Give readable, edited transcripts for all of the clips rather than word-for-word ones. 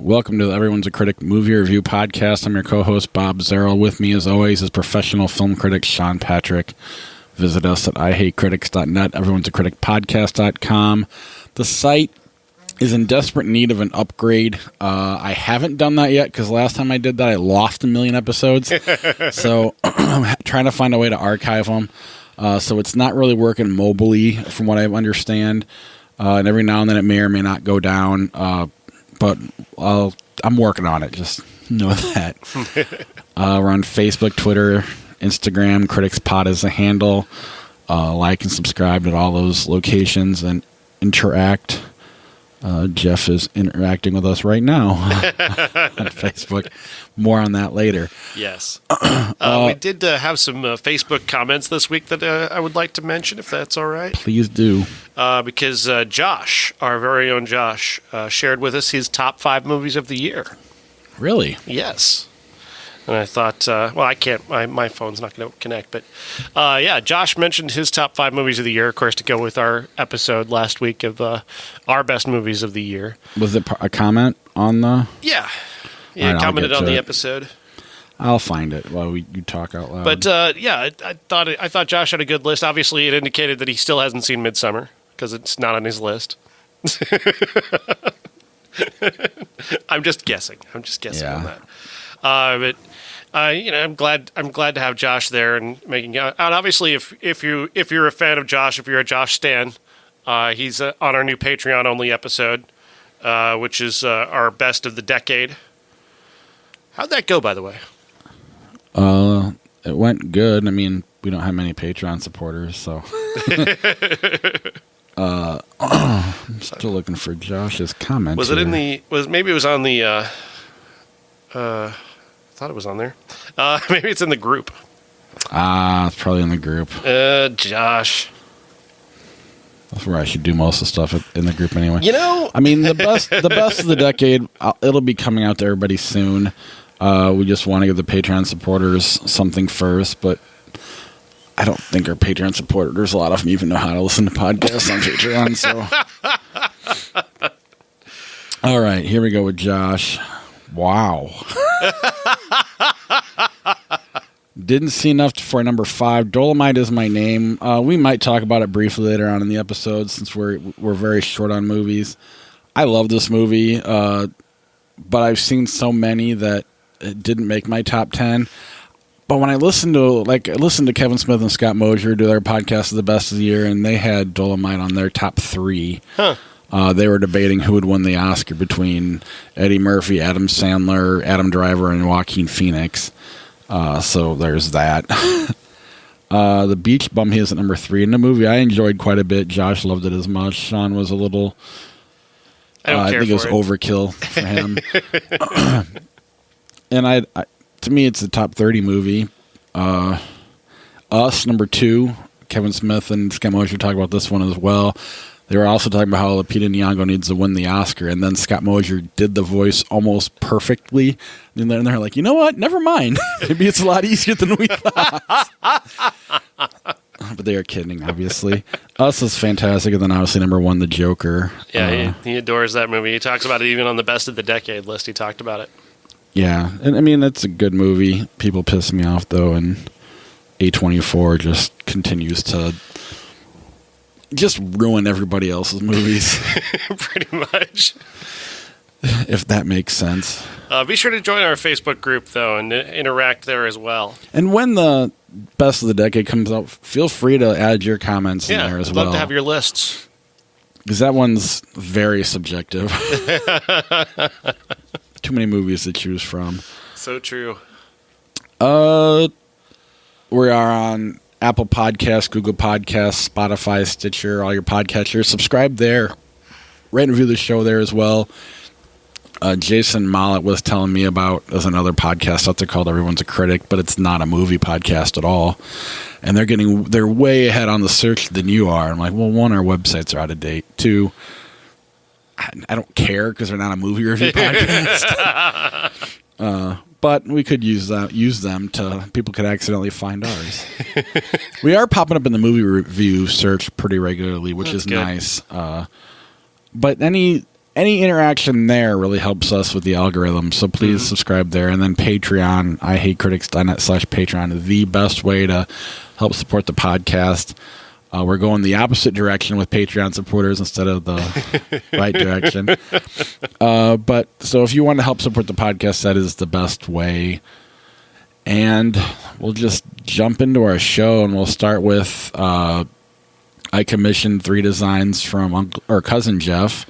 Welcome to the Everyone's a Critic movie review podcast. I'm your co-host, Bob Zerl. With me, as always, is professional film critic Sean Patrick. Visit us at ihatecritics.net, everyone'sacriticpodcast.com. The site is in desperate need of an upgrade. I haven't done that yet because last time I did that, I lost 1 million episodes. So I'm trying to find a way to archive them. So it's not really working mobily, from what I understand. And every now and then it may or may not go down. But I'm working on it. Just know that. We're on Facebook, Twitter, Instagram. CriticsPod is the handle. Like and subscribe at all those locations and interact. Jeff is interacting with us right now on Facebook. More on that later. Yes. We did have some Facebook comments this week that I would like to mention, if that's all right. Please do. Because Josh, our very own Josh, shared with us his top 5 movies of the year. Really? Yes. And I thought, well, I can't, my phone's not going to connect, but yeah, Josh mentioned his top 5 movies of the year, of course, to go with our episode last week of our best movies of the year. Was it a comment on the... Yeah. Yeah, right, commented on the episode. I'll find it while you talk out loud. But yeah, I thought Josh had a good list. Obviously, it indicated that he still hasn't seen Midsummer because it's not on his list. I'm just guessing. On that. But I'm glad to have Josh there and making out. And obviously, if you're a fan of Josh, if you're a Josh stan, he's on our new Patreon only episode, which is our best of the decade. How'd that go, by the way? It went good. I mean, we don't have many Patreon supporters, so. I'm still looking for Josh's comment. Was it maybe it was on the? I thought it was on there. Maybe it's in the group. It's probably in the group. Josh. That's where I should do most of the stuff in the group anyway. You know, I mean, the best of the decade. It'll be coming out to everybody soon. We just want to give the Patreon supporters something first, but I don't think our Patreon supporters, a lot of them even know how to listen to podcasts on Patreon. So, all right, here we go with Josh. Wow. Didn't see enough for number 5. Dolemite is my name. We might talk about it briefly later on in the episode since we're very short on movies. I love this movie, but I've seen so many that it didn't make my top 10. But when I listened to Kevin Smith and Scott Mosier do their podcast of the best of the year, and they had Dolemite on their top 3. Huh. They were debating who would win the Oscar between Eddie Murphy, Adam Sandler, Adam Driver, and Joaquin Phoenix. So there's that. The Beach Bum, he is at number 3 in the movie. I enjoyed quite a bit. Josh loved it as much. Sean was a little... I think it was overkill for him. And to me, it's a top 30 movie. Us, number 2. Kevin Smith and Scott Mosier talk about this one as well. They were also talking about how Lupita Nyong'o needs to win the Oscar, and then Scott Mosier did the voice almost perfectly. And then they're like, you know what? Never mind. Maybe it's a lot easier than we thought. But they are kidding, obviously. Us is fantastic, and then obviously number 1, The Joker. Yeah, he adores that movie. He talks about it even on the best of the decade list. He talked about it. Yeah, and I mean, it's a good movie. People piss me off, though, and A24 just continues to just ruin everybody else's movies. Pretty much. If that makes sense. Be sure to join our Facebook group, though, and interact there as well. And when the best of the decade comes out, feel free to add your comments in there as well. I'd love to have your lists. Because that one's very subjective. Too many movies to choose from. So true. We are on Apple Podcasts, Google Podcasts, Spotify, Stitcher, all your podcatchers. Subscribe there. Rate and review the show there as well. Jason Mollett was telling me about, there's another podcast out there called Everyone's a Critic, but it's not a movie podcast at all. And they're way ahead on the search than you are. I'm like, well, 1, our websites are out of date. 2, I don't care because they're not a movie review podcast. But we could use them to, people could accidentally find ours. We are popping up in the movie review search pretty regularly, which is good. Nice. But any any interaction there really helps us with the algorithm. So please subscribe there. And then Patreon, ihatecritics.net/Patreon, the best way to help support the podcast. We're going the opposite direction with Patreon supporters instead of the right direction. But so if you want to help support the podcast, that is the best way. And we'll just jump into our show, and we'll start with I commissioned 3 designs from cousin Jeff,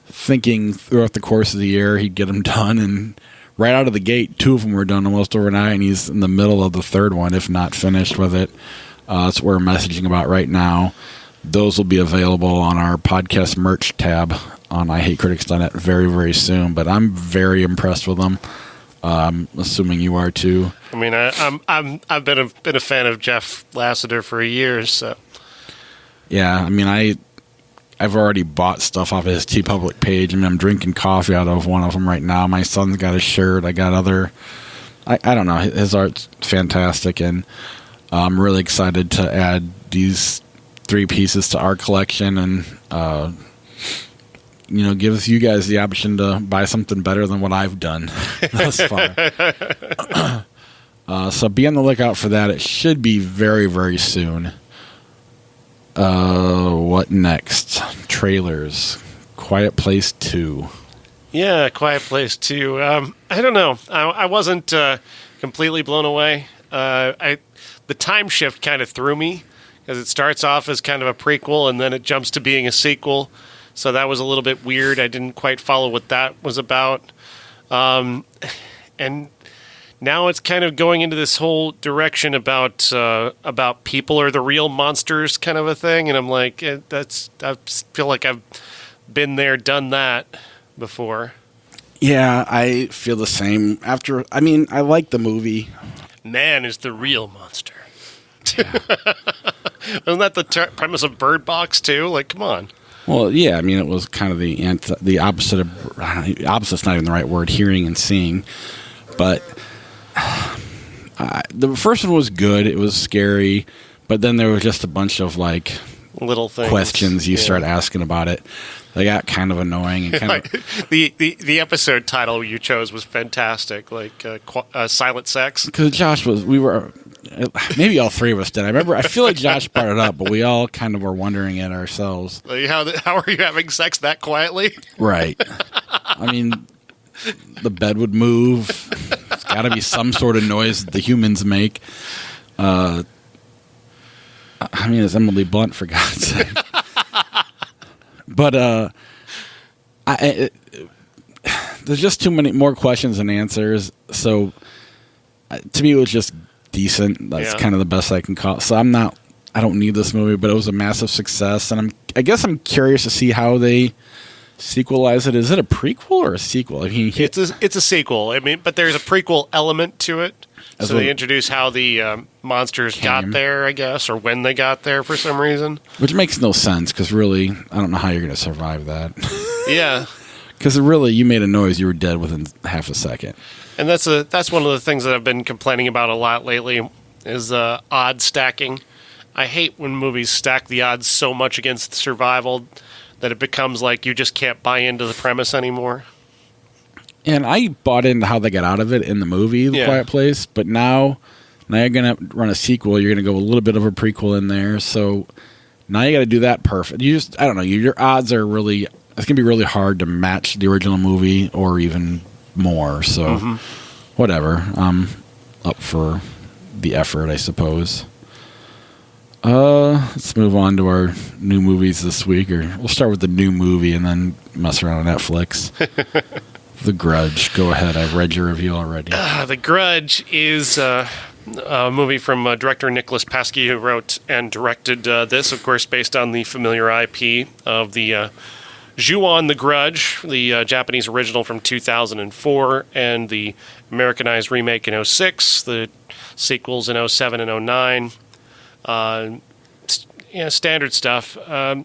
thinking throughout the course of the year he'd get them done, and right out of the gate, 2 of them were done almost overnight, and he's in the middle of the 3rd one, if not finished with it. That's what we're messaging about right now. Those will be available on our podcast merch tab on ihatecritics.net very, very soon. But I'm very impressed with them. Assuming you are too. I mean, I've been a fan of Jeff Lasseter for years. So. Yeah, I mean, I've already bought stuff off of his TeePublic page. I mean, I'm drinking coffee out of one of them right now. My son's got a shirt. I got other. I don't know. His art's fantastic, and I'm really excited to add these 3 pieces to our collection, and gives you guys the option to buy something better than what I've done thus far. So be on the lookout for that. It should be very, very soon. What next? Trailers. Quiet Place 2. Yeah, Quiet Place 2. I don't know. I wasn't completely blown away. The time shift kind of threw me, because it starts off as kind of a prequel and then it jumps to being a sequel. So that was a little bit weird. I didn't quite follow what that was about. And now it's kind of going into this whole direction about people are the real monsters kind of a thing. And I'm like, I feel like I've been there, done that before. Yeah, I feel the same. I like the movie. Man is the real monster. Yeah. Isn't that the premise of Bird Box too? Like, come on. Well, yeah. I mean, it was kind of the opposite of opposite's not even the right word. Hearing and seeing, but the first one was good. It was scary, but then there was just a bunch of like little things, questions you start asking about it. They got kind of annoying. And kind of the episode title you chose was fantastic, like Silent Sex. Because Josh maybe all 3 of us did. I feel like Josh brought it up, but we all kind of were wondering it ourselves. Like how are you having sex that quietly? Right. I mean, the bed would move. It's got to be some sort of noise that the humans make. It's Emily Blunt, for God's sake. But there's just too many more questions than answers. So to me, it was just decent. That's kind of the best I can call it. So I don't need this movie, but it was a massive success. And I guess I'm curious to see how they sequelize it. Is it a prequel or a sequel? I mean, it's a sequel. I mean, but there's a prequel element to it. So they introduce how the monsters got there, I guess, or when they got there for some reason. Which makes no sense, because really, I don't know how you're going to survive that. Yeah. Because really, you made a noise, you were dead within half a second. And that's one of the things that I've been complaining about a lot lately, is odd stacking. I hate when movies stack the odds so much against survival that it becomes like you just can't buy into the premise anymore. And I bought into how they got out of it in the movie, The Quiet Place, but now you're going to run a sequel. You're going to go a little bit of a prequel in there. So now you got to do that perfect. I don't know. Your odds are really, it's going to be really hard to match the original movie or even more. So whatever. I'm up for the effort, I suppose. Let's move on to our new movies this week. Or we'll start with the new movie and then mess around on Netflix. The Grudge. Go ahead. I've read your review already. The Grudge is a movie from director Nicholas Pesky, who wrote and directed this, of course, based on the familiar IP of the Ju-on the Grudge, the Japanese original from 2004, and the Americanized remake in 2006, the sequels in 2007 and 2009. Standard stuff. I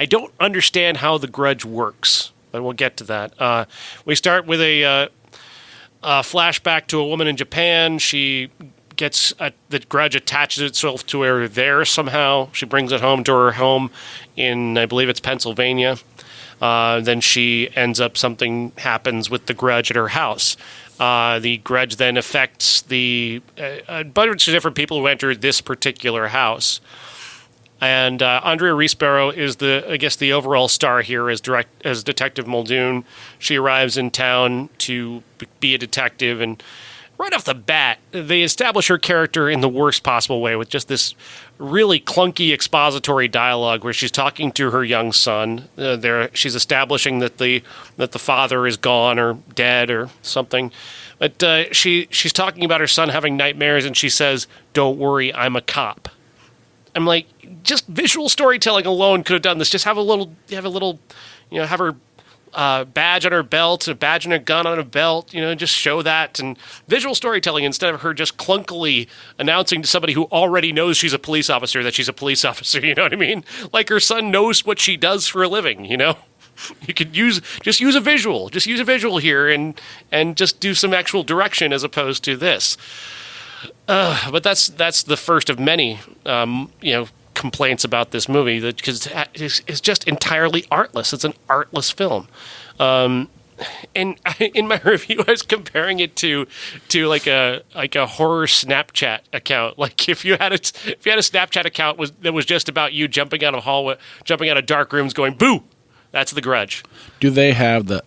don't understand how The Grudge works, but we'll get to that. We start with a flashback to a woman in Japan. She the grudge attaches itself to her there somehow. She brings it home to her home in, I believe it's Pennsylvania. Then she ends up, something happens with the grudge at her house. The grudge then affects a bunch of different people who entered this particular house. And Andrea Riseborough is the overall star here as Detective Muldoon. She arrives in town to be a detective, and right off the bat, they establish her character in the worst possible way with just this really clunky expository dialogue where she's talking to her young son. She's establishing that the father is gone or dead or something. But she's talking about her son having nightmares, and she says, "Don't worry, I'm a cop." I'm like, just visual storytelling alone could have done this. Just have her badge on her belt, a badge and a gun on a belt, just show that, and visual storytelling instead of her just clunkily announcing to somebody who already knows she's a police officer that she's a police officer, you know what I mean? Like her son knows what she does for a living, You could use a visual. Just use a visual here and just do some actual direction as opposed to this. But that's the first of many, complaints about this movie, because it's just entirely artless. It's an artless film. And in my review, I was comparing it to like a horror Snapchat account. Like if you had a Snapchat account that was just about you jumping out of dark rooms, going boo. That's The Grudge. Do they have the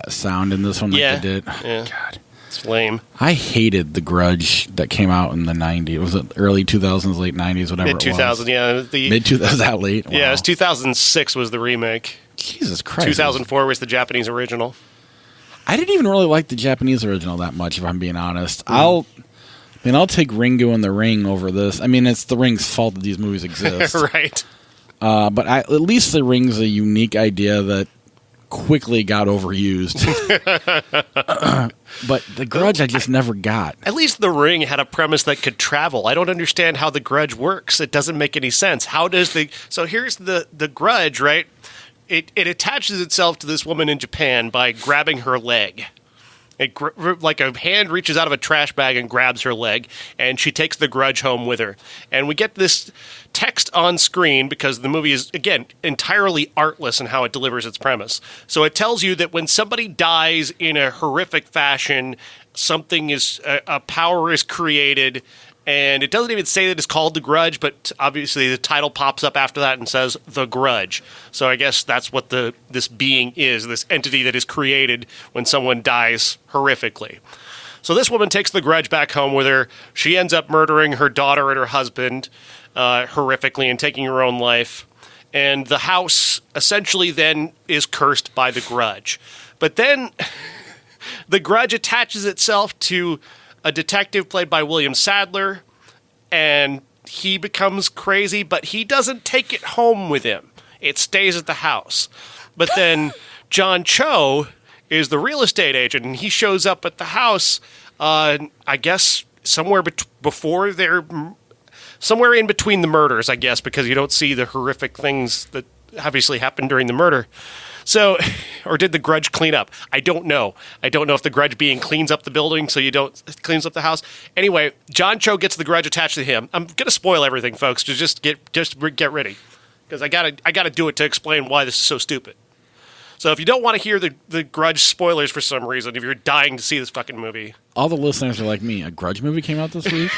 sound in this one like they did? Yeah. God. It's lame. I hated The Grudge that came out in the 90s. Was it early 2000s, late 90s, whatever it was? Mid-2000, yeah. Mid-2000, that late? Wow. Yeah, it was 2006 was the remake. Jesus Christ. 2004 was the Japanese original. I didn't even really like the Japanese original that much, if I'm being honest. I'll take Ringo and the Ring over this. I mean, it's the Ring's fault that these movies exist. Right. But at least the Ring's a unique idea that quickly got overused. But The Grudge I just never got. At least The Ring had a premise that could travel. I don't understand how The Grudge works. It doesn't make any sense. So here's the Grudge, right? It attaches itself to this woman in Japan by grabbing her leg. Like a hand reaches out of a trash bag and grabs her leg, and she takes the grudge home with her. And we get this text on screen because the movie is, again, entirely artless in how it delivers its premise. So it tells you that when somebody dies in a horrific fashion, a power is created. And it doesn't even say that it's called The Grudge, but obviously the title pops up after that and says The Grudge. So I guess that's what this being is, this entity that is created when someone dies horrifically. So this woman takes the grudge back home with her. She ends up murdering her daughter and her husband horrifically and taking her own life. And the house essentially then is cursed by the grudge. But then the grudge attaches itself to a detective played by William Sadler, and he becomes crazy, but he doesn't take it home with him. It stays at the house. But then John Cho is the real estate agent, and he shows up at the house, I guess, somewhere somewhere in between the murders, I guess, because you don't see the horrific things that obviously happened during the murder. So, or did the grudge clean up? I don't know. I don't know if the grudge being cleans up the building so you don't cleans up the house. Anyway, John Cho gets the grudge attached to him. I'm going to spoil everything, folks. Just get ready, because I gotta do it to explain why this is so stupid. So if you don't want to hear the Grudge spoilers for some reason, if you're dying to see this fucking movie. All the listeners are like me. A Grudge movie came out this week?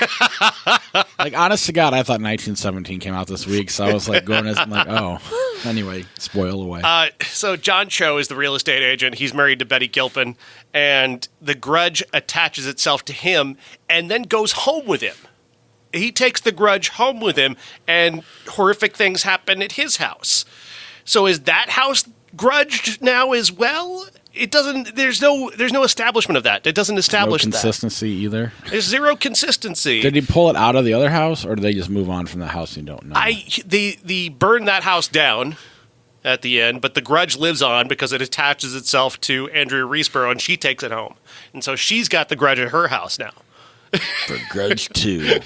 Like, honest to God, I thought 1917 came out this week, so I was like going as, I'm like, oh. Anyway, spoil away. So John Cho is the real estate agent. He's married to Betty Gilpin, and the Grudge attaches itself to him and then goes home with him. He takes the Grudge home with him, and horrific things happen at his house. So is that house grudged now as well? It doesn't. There's no establishment of that. It doesn't establish no consistency either. There's zero consistency. Did he pull it out of the other house, or did they just move on from the house? You don't know. They burn that house down at the end, but the grudge lives on because it attaches itself to Andrea Riseborough, and she takes it home, and so she's got the grudge at her house now. For Grudge 2.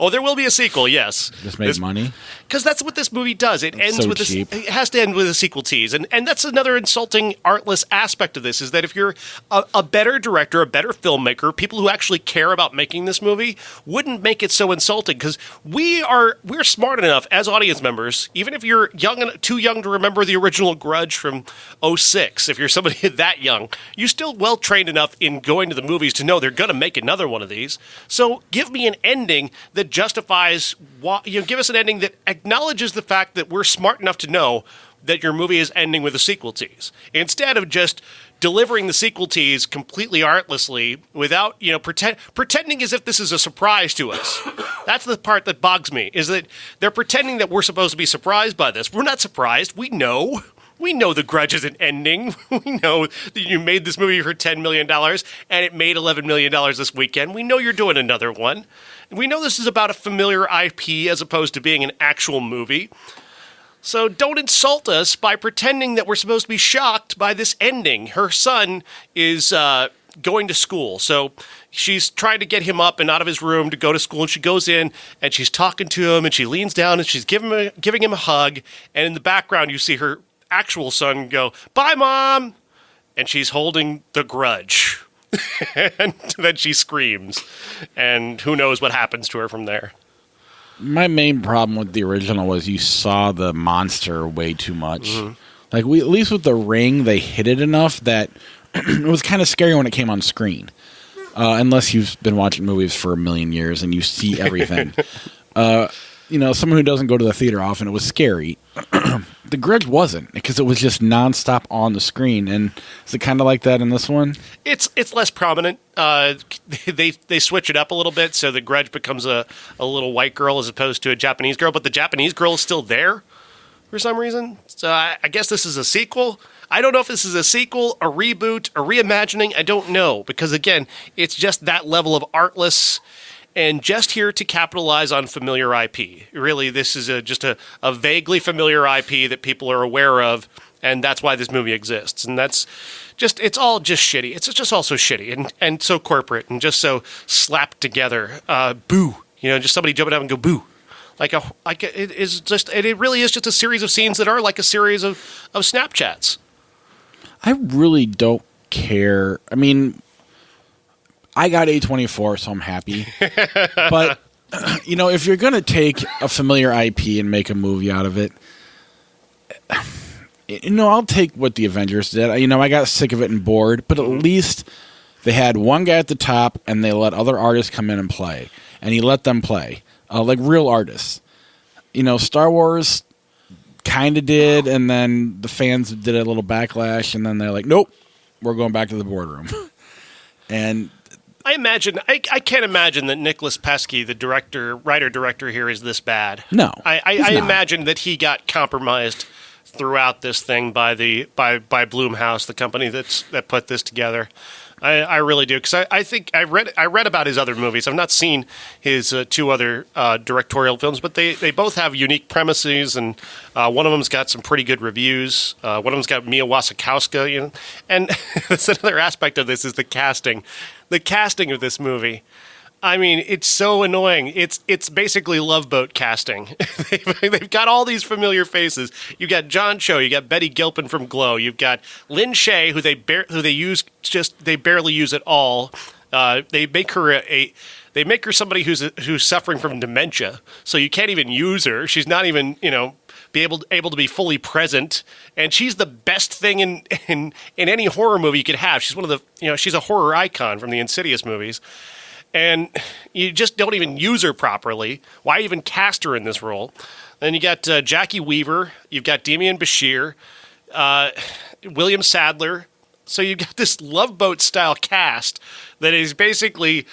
Oh, there will be a sequel, yes. Just made money? Because that's what this movie does. It ends so with cheap. it has to end with a sequel tease. And that's another insulting, artless aspect of this, is that if you're a better director, a better filmmaker, people who actually care about making this movie wouldn't make it so insulting. Because we're smart enough as audience members, even if you're too young to remember the original Grudge from 2006, if you're somebody that young, you're still well trained enough in going to the movies to know they're going to make another one of these. So give me an ending that justifies, give us an ending that acknowledges the fact that we're smart enough to know that your movie is ending with a sequel tease, instead of just delivering the sequel tease completely artlessly without, pretending as if this is a surprise to us. That's the part that bogs me, is that they're pretending that we're supposed to be surprised by this. We're not surprised. We know. We know the Grudge isn't ending. We know that you made this movie for $10 million and it made $11 million this weekend. We know you're doing another one. We know this is about a familiar IP as opposed to being an actual movie. So don't insult us by pretending that we're supposed to be shocked by this ending. Her son is going to school. So she's trying to get him up and out of his room to go to school. And she goes in and she's talking to him and she leans down and she's giving him a hug. And in the background, you see her actual son go, "Bye, Mom," and she's holding the Grudge. And then she screams, and who knows what happens to her from there. My main problem with the original was you saw the monster way too much. Mm-hmm. Like, at least with The Ring, they hid it enough that it was kind of scary when it came on screen. Unless you've been watching movies for a million years and you see everything. Someone who doesn't go to the theater often, it was scary. The Grudge wasn't, because it was just nonstop on the screen. And is it kind of like that in this one? It's less prominent. They switch it up a little bit, so the Grudge becomes a little white girl as opposed to a Japanese girl, but the Japanese girl is still there for some reason. So I guess this is a sequel. I don't know if this is a sequel, a reboot, a reimagining. I don't know, because again, it's just that level of artless and just here to capitalize on familiar IP. Really, this is just a vaguely familiar IP that people are aware of, and that's why this movie exists. And that's just, it's all just shitty. It's just all so shitty and so corporate and just so slapped together. Boo. Just somebody jumping out and go boo. It really is just a series of scenes that are like a series of Snapchats. I really don't care. I mean, I got A24, so I'm happy. But, if you're going to take a familiar IP and make a movie out of it, I'll take what the Avengers did. I got sick of it and bored, but at least they had one guy at the top and they let other artists come in and play. And he let them play, like real artists. Star Wars kind of did, and then the fans did a little backlash, and then they're like, nope, we're going back to the boardroom. And I can't imagine that Nicholas Pesky, the writer-director here, is this bad. No. I imagine that he got compromised throughout this thing by Blumhouse, the company that put this together. I really do, because I think I read about his other movies. I've not seen his two other directorial films, but they both have unique premises, and one of them's got some pretty good reviews. One of them's got Mia Wasikowska, and that's another aspect of this is the casting. The casting of this movie. I mean, it's so annoying. It's basically Love Boat casting. They've got all these familiar faces. You've got John Cho, you got Betty Gilpin from Glow, you've got Lynn Shay, who they barely use at all. They make her somebody who's suffering from dementia, so you can't even use her. She's not even be able to be fully present, and she's the best thing in any horror movie you could have. She's one of the she's a horror icon from the Insidious movies. And you just don't even use her properly. Why even cast her in this role? Then you got Jackie Weaver. You've got Demian Bashir, William Sadler. So you've got this Love Boat-style cast that is basically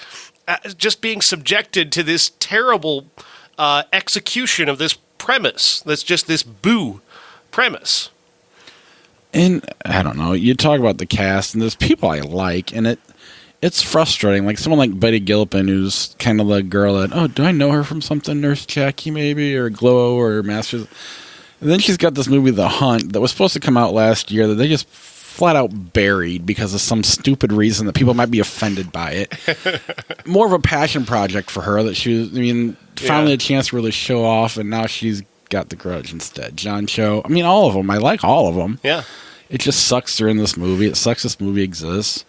just being subjected to this terrible execution of this premise. That's just this boo premise. And I don't know. You talk about the cast, and there's people I like, and it's frustrating. Like someone like Betty Gilpin, who's kind of the girl that, do I know her from something? Nurse Jackie, maybe, or Glow, or Masters. And then she's got this movie, The Hunt, that was supposed to come out last year that they just flat out buried because of some stupid reason that people might be offended by it. More of a passion project for her that she was, finally a chance to really show off, and now she's got the Grudge instead. John Cho, all of them. I like all of them. Yeah. It just sucks they're in this movie. It sucks this movie exists.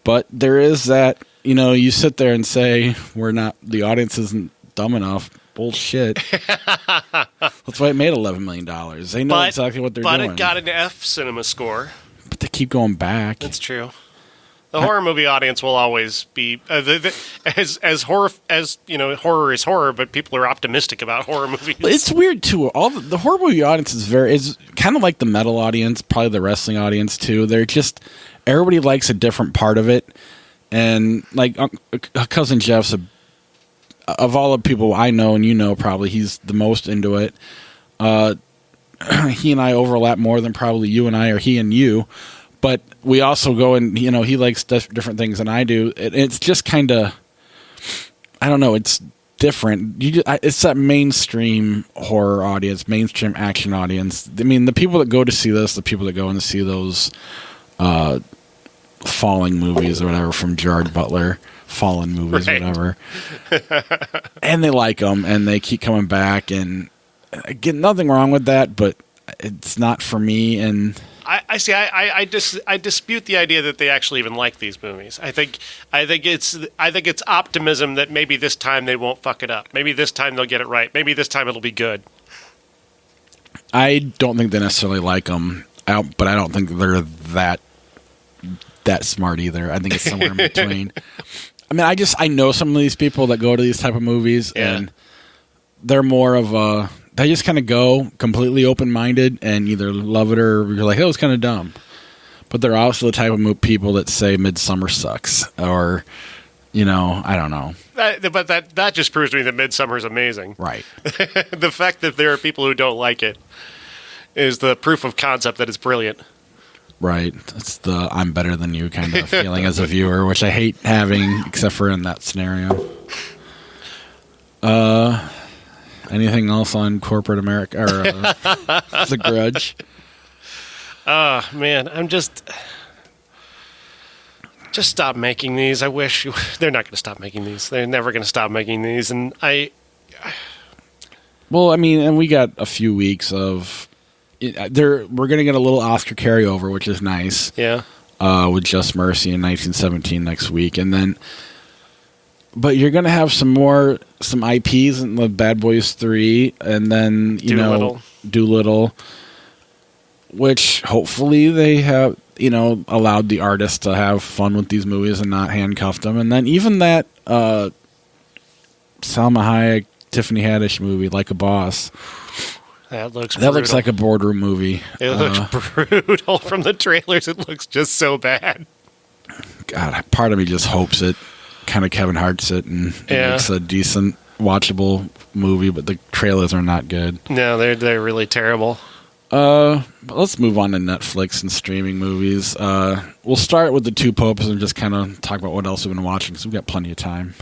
But there is that, you sit there and say, the audience isn't dumb enough. Bullshit. That's why it made $11 million. They know exactly what they're doing. But it got an F cinema score. But they keep going back. That's true. The horror movie audience will always be as horror as horror is horror, but people are optimistic about horror movies. It's weird too. All the horror movie audience is kind of like the metal audience, probably the wrestling audience too. They're just everybody likes a different part of it, and like cousin Jeff's of all the people I know, and probably he's the most into it. He and I overlap more than probably you and I, or he and you. But we also go and, he likes different things than I do. It's just kind of, I don't know, it's different. It's that mainstream horror audience, mainstream action audience. The people that go to see this, the people that go and see those Falling movies or whatever from Gerard Butler, Fallen movies or whatever. And they like them, and they keep coming back. And again, nothing wrong with that, but it's not for me. And I see. I dispute the idea that they actually even like these movies. I think it's optimism that maybe this time they won't fuck it up. Maybe this time they'll get it right. Maybe this time it'll be good. I don't think they necessarily like them, but I don't think they're that smart either. I think it's somewhere in between. I know some of these people that go to these type of movies, and they're more of they just kind of go completely open-minded and either love it or you're like, oh, it's kind of dumb. But they're also the type of people that say Midsummer sucks, or, I don't know. But that just proves to me that Midsummer is amazing. Right. The fact that there are people who don't like it is the proof of concept that it's brilliant. Right. It's the I'm better than you kind of feeling as a viewer, which I hate having, except for in that scenario. Anything else on corporate America or The Grudge? Man, I'm just stop making these. I wish they're not going to stop making these. They're never going to stop making these, and Well, and we got a few weeks of. We're going to get a little Oscar carryover, which is nice. Yeah. With Just Mercy in 1917 next week, and then. But you're going to have some IPs in the Bad Boys 3, and then, Doolittle, which hopefully they have, allowed the artists to have fun with these movies and not handcuff them. And then even that Salma Hayek, Tiffany Haddish movie, Like a Boss. That looks like a boardroom movie. It looks brutal from the trailers. It looks just so bad. God, part of me just hopes it kind of Kevin Hart's it and makes a decent watchable movie, but the trailers are not good. No, they're really terrible. But let's move on to Netflix and streaming movies. We'll start with The Two Popes and just kind of talk about what else we've been watching because we've got plenty of time.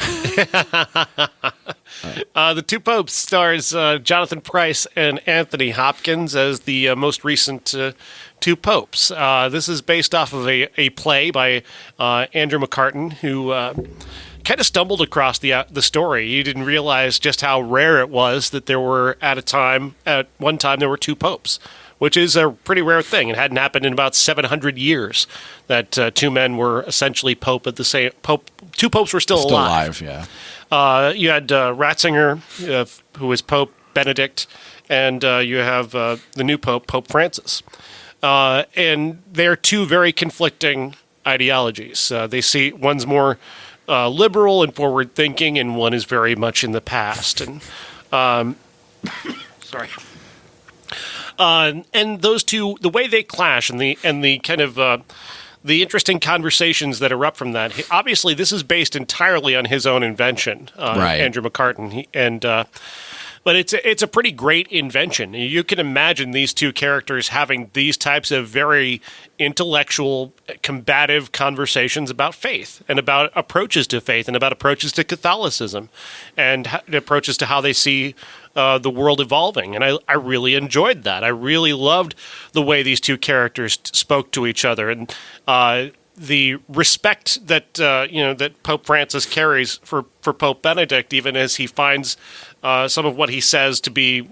The Two Popes stars Jonathan Pryce and Anthony Hopkins as the most recent Two Popes. This is based off of a play by Andrew McCartan, who kind of stumbled across the story. He didn't realize just how rare it was that there were at one time there were two popes, which is a pretty rare thing. It hadn't happened in about 700 years that two men were essentially pope at the same pope. Two popes were still alive. Yeah. You had Ratzinger, who was Pope Benedict, and you have the new pope, Pope Francis. And they're two very conflicting ideologies. They see one's more liberal and forward-thinking, and one is very much in the past. And sorry. And those two, the way they clash, and the kind of the interesting conversations that erupt from that. Obviously, this is based entirely on his own invention, right. Andrew McCartan, But it's a pretty great invention. You can imagine these two characters having these types of very intellectual, combative conversations about faith and about approaches to faith and about approaches to Catholicism and approaches to how they see the world evolving. And I really enjoyed that. I really loved the way these two characters spoke to each other, and the respect that that Pope Francis carries for Pope Benedict, even as he finds some of what he says to be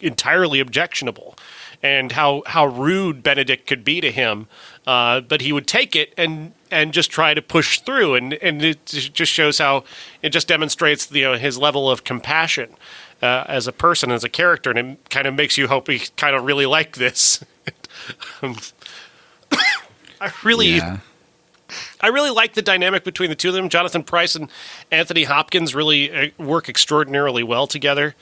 entirely objectionable, and how rude Benedict could be to him, but he would take it and just try to push through, and it just shows how it just demonstrates his level of compassion as a person, as a character, and it kind of makes you hope he kind of really like this. I really like the dynamic between the two of them. Jonathan Pryce and Anthony Hopkins really work extraordinarily well together.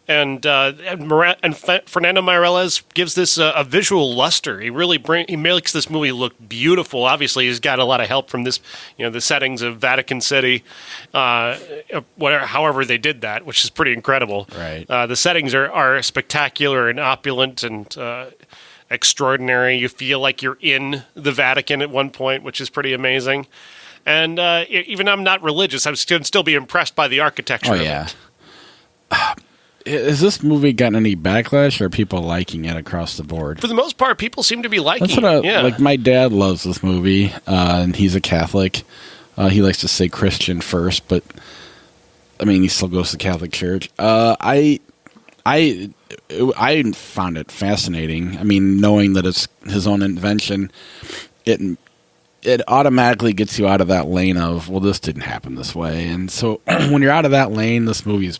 And Fernando Meirelles gives this a visual luster. He really makes this movie look beautiful. Obviously, he's got a lot of help from this, the settings of Vatican City, however they did that, which is pretty incredible. Right. The settings are spectacular and opulent and extraordinary. You feel like you're in the Vatican at one point, which is pretty amazing. And even though I'm not religious, I can still be impressed by the architecture. Oh, yeah. Has this movie gotten any backlash, or are people liking it across the board? For the most part, people seem to be liking it. Like, my dad loves this movie, and he's a Catholic. He likes to say Christian first, but, I mean, he still goes to the Catholic Church. I found it fascinating. I mean, knowing that it's his own invention, it automatically gets you out of that lane of, well, this didn't happen this way. And so when you're out of that lane, this movie's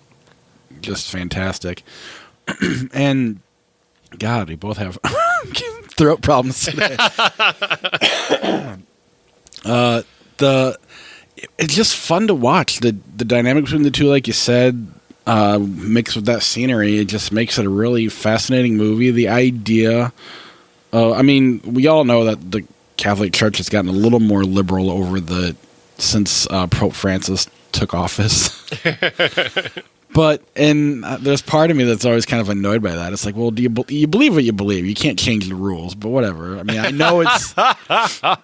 just fantastic. And God, we both have throat problems today. It's just fun to watch. The dynamic between the two, like you said, mixed with that scenery, it just makes it a really fascinating movie. The idea, I mean, we all know that the Catholic Church has gotten a little more liberal since Pope Francis took office. But there's part of me that's always kind of annoyed by that. It's like, well, you believe what you believe? You can't change the rules, but whatever. I mean, I know it's. I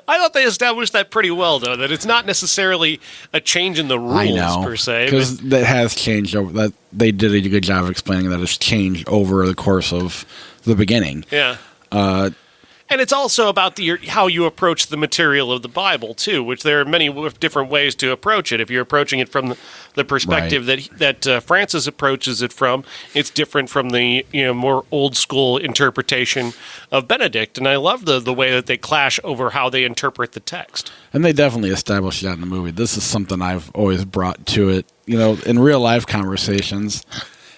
thought they established that pretty well, though, that it's not necessarily a change in the rules per se. Because that has changed over. That they did a good job of explaining that it's changed over the course of the beginning. Yeah. And it's also about how you approach the material of the Bible, too, which there are many different ways to approach it. If you're approaching it from the perspective that Francis approaches it from, it's different from the more old-school interpretation of Benedict. And I love the way that they clash over how they interpret the text. And they definitely established that in the movie. This is something I've always brought to it, in real-life conversations.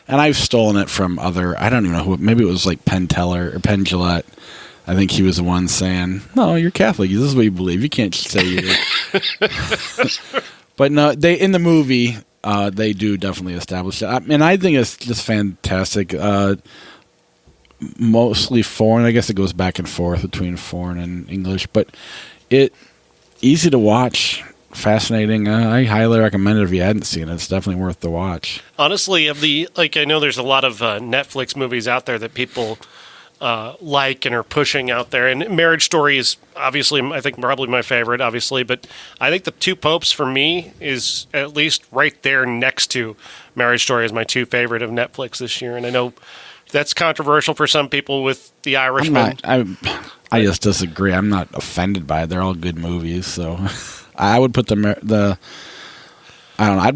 And I've stolen it from other, I don't even know who, maybe it was like Penn Teller or Penn Jillette. I think he was the one saying, no, you're Catholic. This is what you believe. You can't say you're... But no, in the movie, they do definitely establish it. And I think it's just fantastic. Mostly foreign. I guess it goes back and forth between foreign and English. But easy to watch. Fascinating. I highly recommend it if you hadn't seen it. It's definitely worth the watch. Honestly, I know there's a lot of Netflix movies out there that people... like and are pushing out there. And Marriage Story is obviously, I think, probably my favorite, obviously. But I think The Two Popes, for me, is at least right there next to Marriage Story as my two favorite of Netflix this year. And I know that's controversial for some people with The Irishman. I just disagree. I'm not offended by it. They're all good movies. So I would put I'd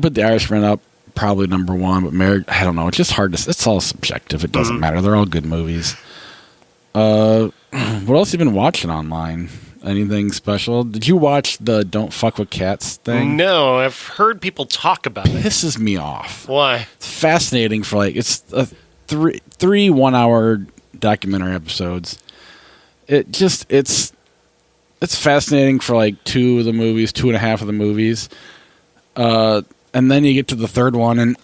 put The Irishman up probably number one. But Marriage, I don't know. It's just hard to, it's all subjective. It doesn't matter. They're all good movies. What else have you been watching online? Anything special? Did you watch the Don't Fuck with Cats thing? No, I've heard people talk about it. Pisses me off. Why? It's fascinating it's three 1 hour documentary episodes. It's fascinating for like two of the movies, 2.5 of the movies. And then you get to the third one, and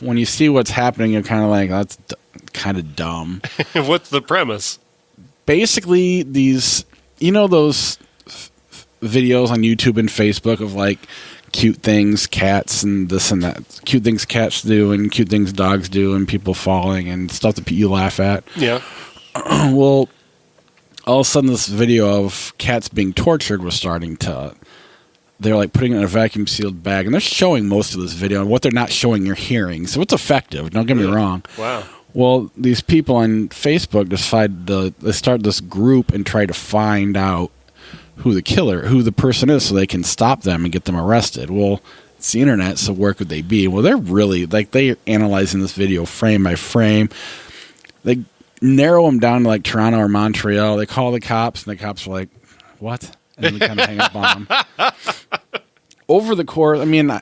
when you see what's happening, you're kind of like, that's kind of dumb. What's the premise? Basically, these, those videos on YouTube and Facebook of like cute things cats and this and that. Cute things cats do and cute things dogs do and people falling and stuff that you laugh at. Yeah. Well, all of a sudden this video of cats being tortured was starting to... They're like putting it in a vacuum sealed bag, and they're showing most of this video, and what they're not showing you're hearing. So it's effective, don't get me wrong. Wow. Well, these people on Facebook decide they start this group and try to find out who the person is so they can stop them and get them arrested. Well, it's the internet, so where could they be? Well, they're really, they're analyzing this video frame by frame. They narrow them down to like Toronto or Montreal. They call the cops, and the cops are like, what? And they kind of hang up on them. Over the course, I mean, I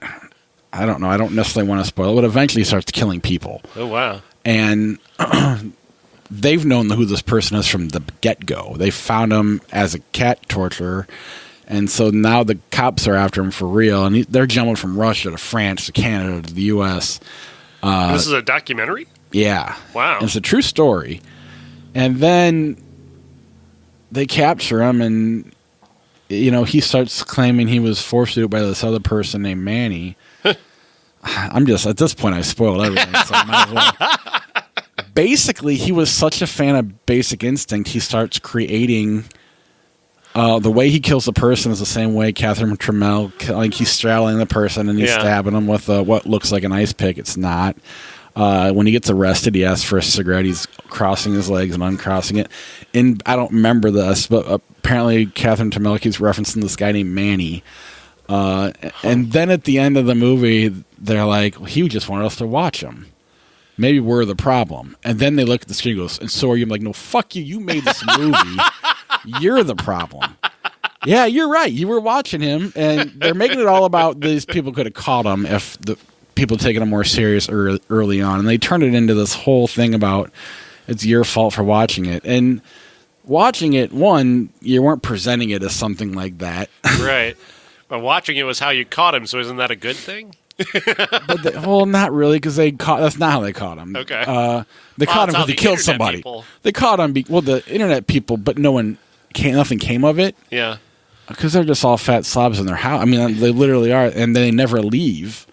don't know. I don't necessarily want to spoil it, but eventually he starts killing people. Oh, wow. And they've known who this person is from the get-go. They found him as a cat torturer, and so now the cops are after him for real, and they're jumping from Russia to France to Canada to the U.S. This is a documentary? Yeah. Wow. And it's a true story. And then they capture him, and he starts claiming he was forced to do it by this other person named Manny. I'm just, at this point, I spoiled everything, so I might as well. Basically, he was such a fan of Basic Instinct, he starts creating... the way he kills the person is the same way Catherine Trammell, like he's straddling the person and he's stabbing him with what looks like an ice pick. It's not. When he gets arrested, he asks for a cigarette. He's crossing his legs and uncrossing it. And I don't remember this, but apparently Catherine Trammell keeps referencing this guy named Manny. And then at the end of the movie, they're like, well, he just wanted us to watch him. Maybe we're the problem. And then they look at the screen and goes, and so are you? I'm like, no, fuck you. You made this movie. You're the problem. Yeah, you're right. You were watching him, and they're making it all about these people could have caught him if the people taking him more serious early on. And they turned it into this whole thing about it's your fault for watching it. And watching it, one, you weren't presenting it as something like that. Right. But watching it was how you caught him, so isn't that a good thing? Well, not really, because that's not how they caught him. Okay. They caught him because he killed somebody. People. They caught him, the internet people, but nothing came of it. Yeah. Because they're just all fat slobs in their house. I mean, they literally are, and they never leave.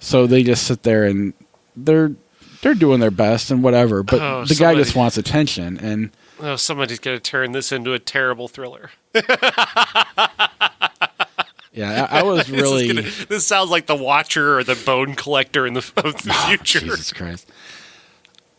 So they just sit there and they're doing their best and whatever. But the guy just wants attention. And somebody's going to turn this into a terrible thriller. Yeah, I was really... This sounds like The Watcher or The Bone Collector of the future. Jesus Christ.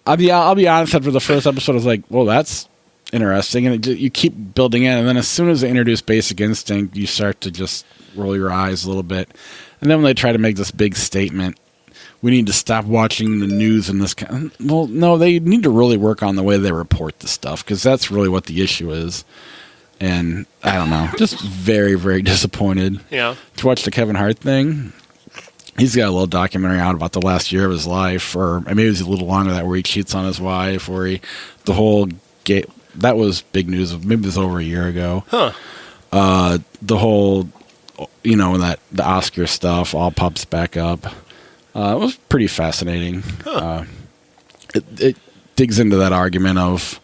I'll be honest, after the first episode, I was like, well, that's interesting. And you keep building in, and then as soon as they introduce Basic Instinct, you start to just roll your eyes a little bit. And then when they try to make this big statement, we need to stop watching the news and this kind of... Well, no, they need to really work on the way they report the stuff, because that's really what the issue is. And I don't know, just very, very disappointed. Yeah. To watch the Kevin Hart thing. He's got a little documentary out about the last year of his life, or maybe it was a little longer that where he cheats on his wife, that was big news. Maybe it was over a year ago. Huh. The whole, the Oscar stuff all pops back up. It was pretty fascinating. Huh. It digs into that argument of,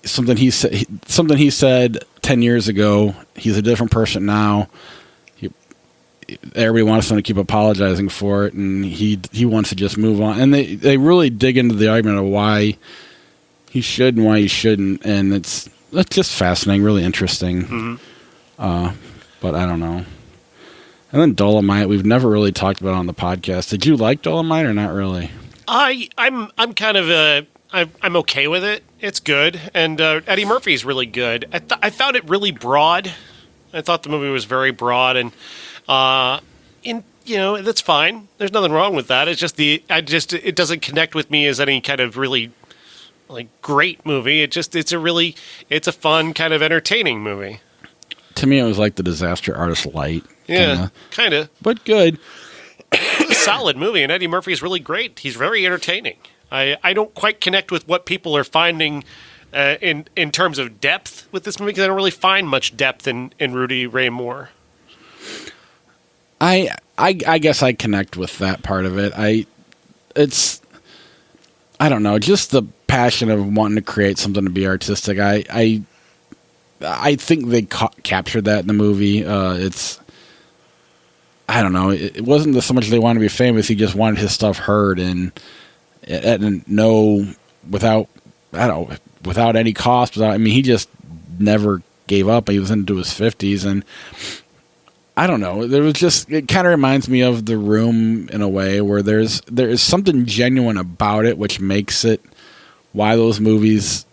something he said 10 years ago. He's a different person now. Everybody wants him to keep apologizing for it, and he wants to just move on. And they really dig into the argument of why he should and why he shouldn't, and that's just fascinating, really interesting. Mm-hmm. But I don't know. And then Dolemite, we've never really talked about on the podcast. Did you like Dolemite or not really? I'm kind of I'm okay with it. It's good, and Eddie Murphy's really good. I found it really broad. I thought the movie was very broad, and that's fine. There's nothing wrong with that. It's just it doesn't connect with me as any kind of really like great movie. It's a fun kind of entertaining movie. To me, it was like The Disaster Artist light. Yeah, kind of, but good. It's a solid movie, and Eddie Murphy is really great. He's very entertaining. I don't quite connect with what people are finding in terms of depth with this movie, because I don't really find much depth in Rudy Ray Moore. I guess I connect with that part of it. I don't know, just the passion of wanting to create something to be artistic. I think they captured that in the movie. I don't know. It wasn't so much they wanted to be famous. He just wanted his stuff heard, and without any cost. He just never gave up. He was into his 50s, and I don't know. It kind of reminds me of The Room in a way, where there is something genuine about it, which makes it why those movies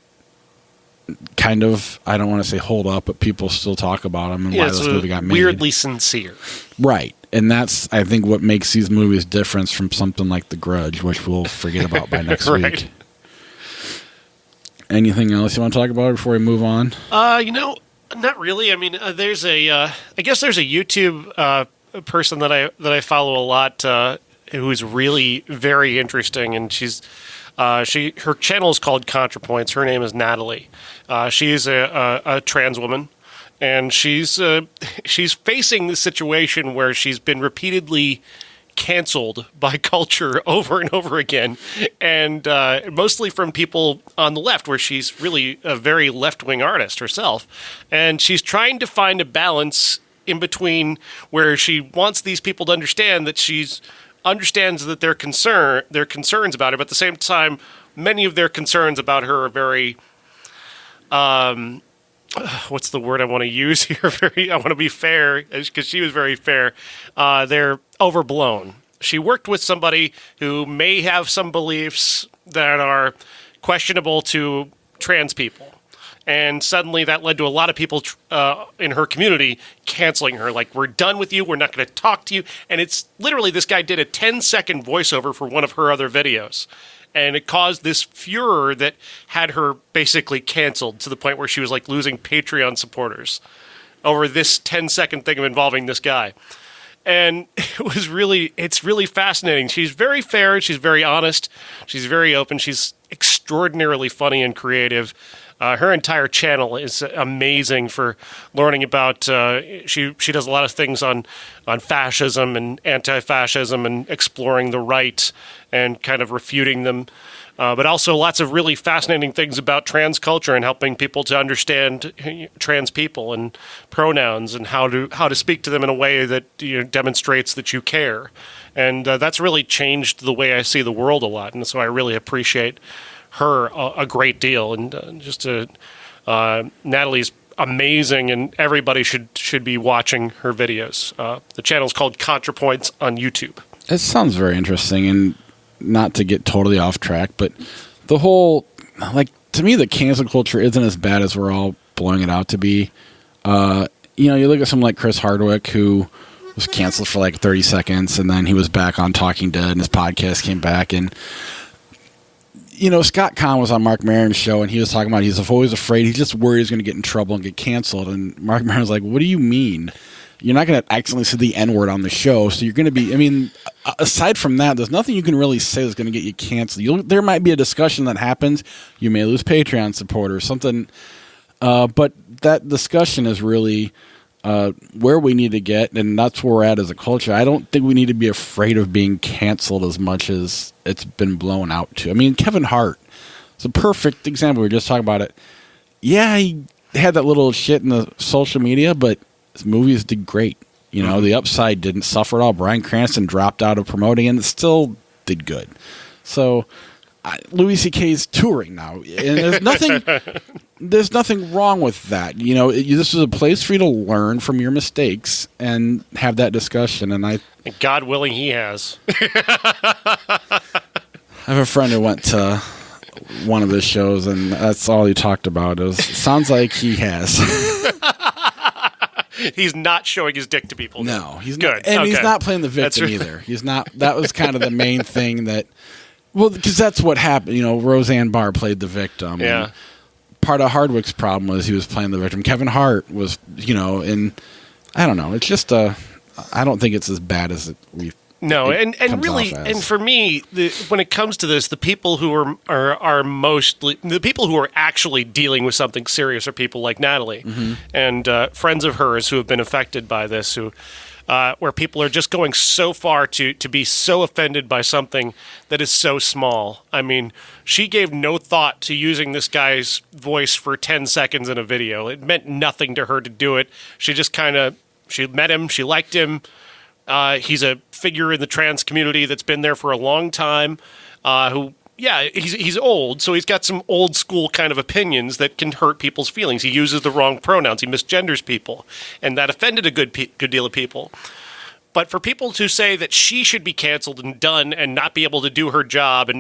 kind of, I don't want to say hold up, but people still talk about them, and why this movie got made. Weirdly sincere. Right. And that's, I think, what makes these movies different from something like The Grudge, which we'll forget about by next right. week. Anything else you want to talk about before we move on? Not really. I guess there's a YouTube person that I follow a lot who is really very interesting, and her channel is called ContraPoints. Her name is Natalie. She's a trans woman, and she's facing the situation where she's been repeatedly canceled by culture over and over again, and mostly from people on the left, where she's really a very left-wing artist herself, and she's trying to find a balance in between where she wants these people to understand that she's understands that their concerns about her, but at the same time, many of their concerns about her are very what's the word I want to use here? I want to be fair, because she was very fair. They're overblown. She worked with somebody who may have some beliefs that are questionable to trans people. And suddenly that led to a lot of people in her community canceling her. Like, we're done with you. We're not going to talk to you. And it's literally, this guy did a 10-second voiceover for one of her other videos. And it caused this furor that had her basically canceled to the point where she was like losing Patreon supporters over this 10-second thing involving this guy. And it's really fascinating. She's very fair. She's very honest. She's very open. She's extraordinarily funny and creative. Her entire channel is amazing for learning about. She does a lot of things on fascism and anti-fascism and exploring the right and kind of refuting them, but also lots of really fascinating things about trans culture and helping people to understand trans people and pronouns and how to speak to them in a way that demonstrates that you care. And that's really changed the way I see the world a lot. And so I really appreciate her a great deal, and Natalie's amazing, and everybody should be watching her videos. The channel's called ContraPoints on YouTube. It sounds very interesting, and not to get totally off track, but the whole, to me, the cancel culture isn't as bad as we're all blowing it out to be. You look at someone like Chris Hardwick, who was canceled for 30 seconds, and then he was back on Talking Dead, and his podcast came back, and Scott Conn was on Mark Maron's show, and he was talking about he's always afraid. He's just worried he's going to get in trouble and get canceled. And Mark Maron's like, what do you mean? You're not going to accidentally say the N-word on the show, so you're going to be... aside from that, there's nothing you can really say that's going to get you canceled. There might be a discussion that happens. You may lose Patreon support or something. But that discussion is really where we need to get, and that's where we're at as a culture. I don't think we need to be afraid of being canceled as much as it's been blown out to. Kevin Hart is a perfect example. We were just talking about it. Yeah, he had that little shit in the social media, but his movies did great. The upside didn't suffer at all. Bryan Cranston dropped out of promoting, and it still did good. So Louis C.K.'s touring now, and there's nothing wrong with that. This is a place for you to learn from your mistakes and have that discussion. And God willing, he has. I have a friend who went to one of his shows, and that's all he talked about. It sounds like he has. He's not showing his dick to people. No, he's good, not, and he's not playing the victim either. He's not. That was kind of the main thing that. Well, because that's what happened. Roseanne Barr played the victim. Yeah. And part of Hardwick's problem was he was playing the victim. Kevin Hart was, and I don't know. It's just I don't think it's as bad as we. No, and really, and for me, when it comes to this, the people who are mostly the people who are actually dealing with something serious are people like Natalie and friends of hers who have been affected by this, who where people are just going so far to be so offended by something that is so small. I mean, she gave no thought to using this guy's voice for 10 seconds in a video. It meant nothing to her to do it. She just she met him, she liked him. He's a figure in the trans community that's been there for a long time, he's old, so he's got some old school kind of opinions that can hurt people's feelings. He uses the wrong pronouns. He misgenders people, and that offended a good deal of people. But for people to say that she should be canceled and done and not be able to do her job,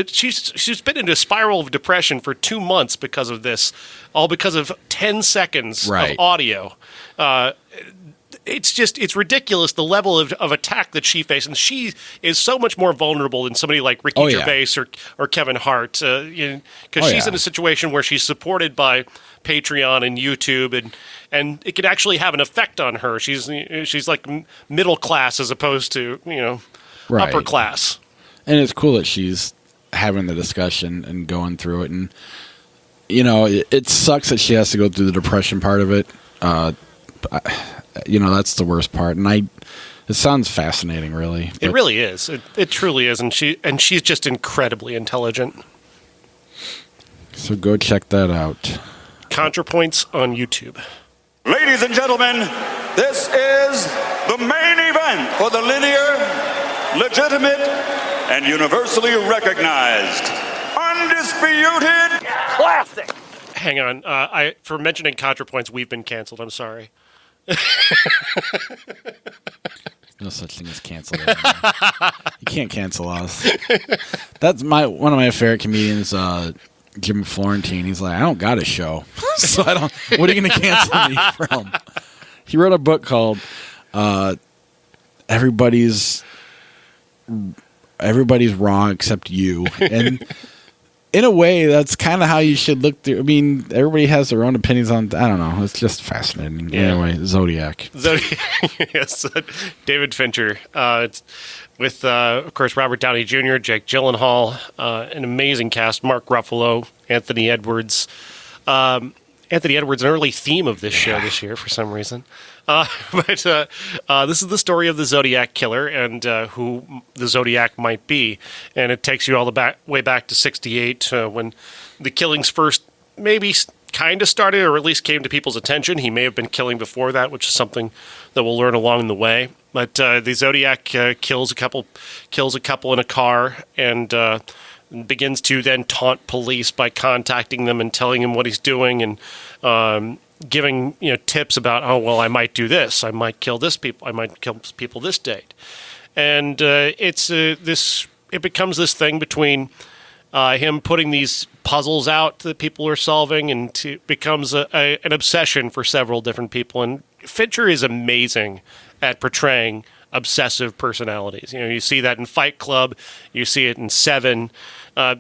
she's been in a spiral of depression for 2 months because of this, all because of 10 seconds of audio. It's ridiculous, the level of attack that she faced. And she is so much more vulnerable than somebody like Ricky Gervais or Kevin Hart. Because she's in a situation where she's supported by Patreon and YouTube, and it could actually have an effect on her. She's like middle class as opposed to, upper class. And it's cool that she's having the discussion and going through it. And, it sucks that she has to go through the depression part of it. That's the worst part, and it sounds fascinating, really. It really is. It truly is, and she's just incredibly intelligent. So go check that out. ContraPoints on YouTube. Ladies and gentlemen, this is the main event for the linear, legitimate, and universally recognized Undisputed Classic. Hang on, for mentioning ContraPoints, we've been canceled. I'm sorry. No such thing as canceling. You can't cancel us. That's one of my favorite comedians, Jim Florentine. He's like, I don't got a show, so I don't. What are you going to cancel me from? He wrote a book called "Everybody's Wrong Except You," and in a way, that's kind of how you should look through. I mean, everybody has their own opinions on. I don't know. It's just fascinating. Yeah. Anyway, Zodiac. Yes, David Fincher. It's with, of course, Robert Downey Jr., Jake Gyllenhaal, an amazing cast. Mark Ruffalo, Anthony Edwards. Anthony Edwards, an early theme of this show this year for some reason. But this is the story of the Zodiac Killer and who the Zodiac might be. And it takes you all the way back to 1968 when the killings first maybe kind of started, or at least came to people's attention. He may have been killing before that, which is something that we'll learn along the way. But the Zodiac kills a couple in a car and begins to then taunt police by contacting them and telling them what he's doing and giving tips about, oh, well, I might do this, I might kill this people, I might kill people this date, and it becomes this thing between him putting these puzzles out that people are solving, and it becomes an obsession for several different people. And Fincher is amazing at portraying obsessive personalities. You see that in Fight Club, you see it in Seven.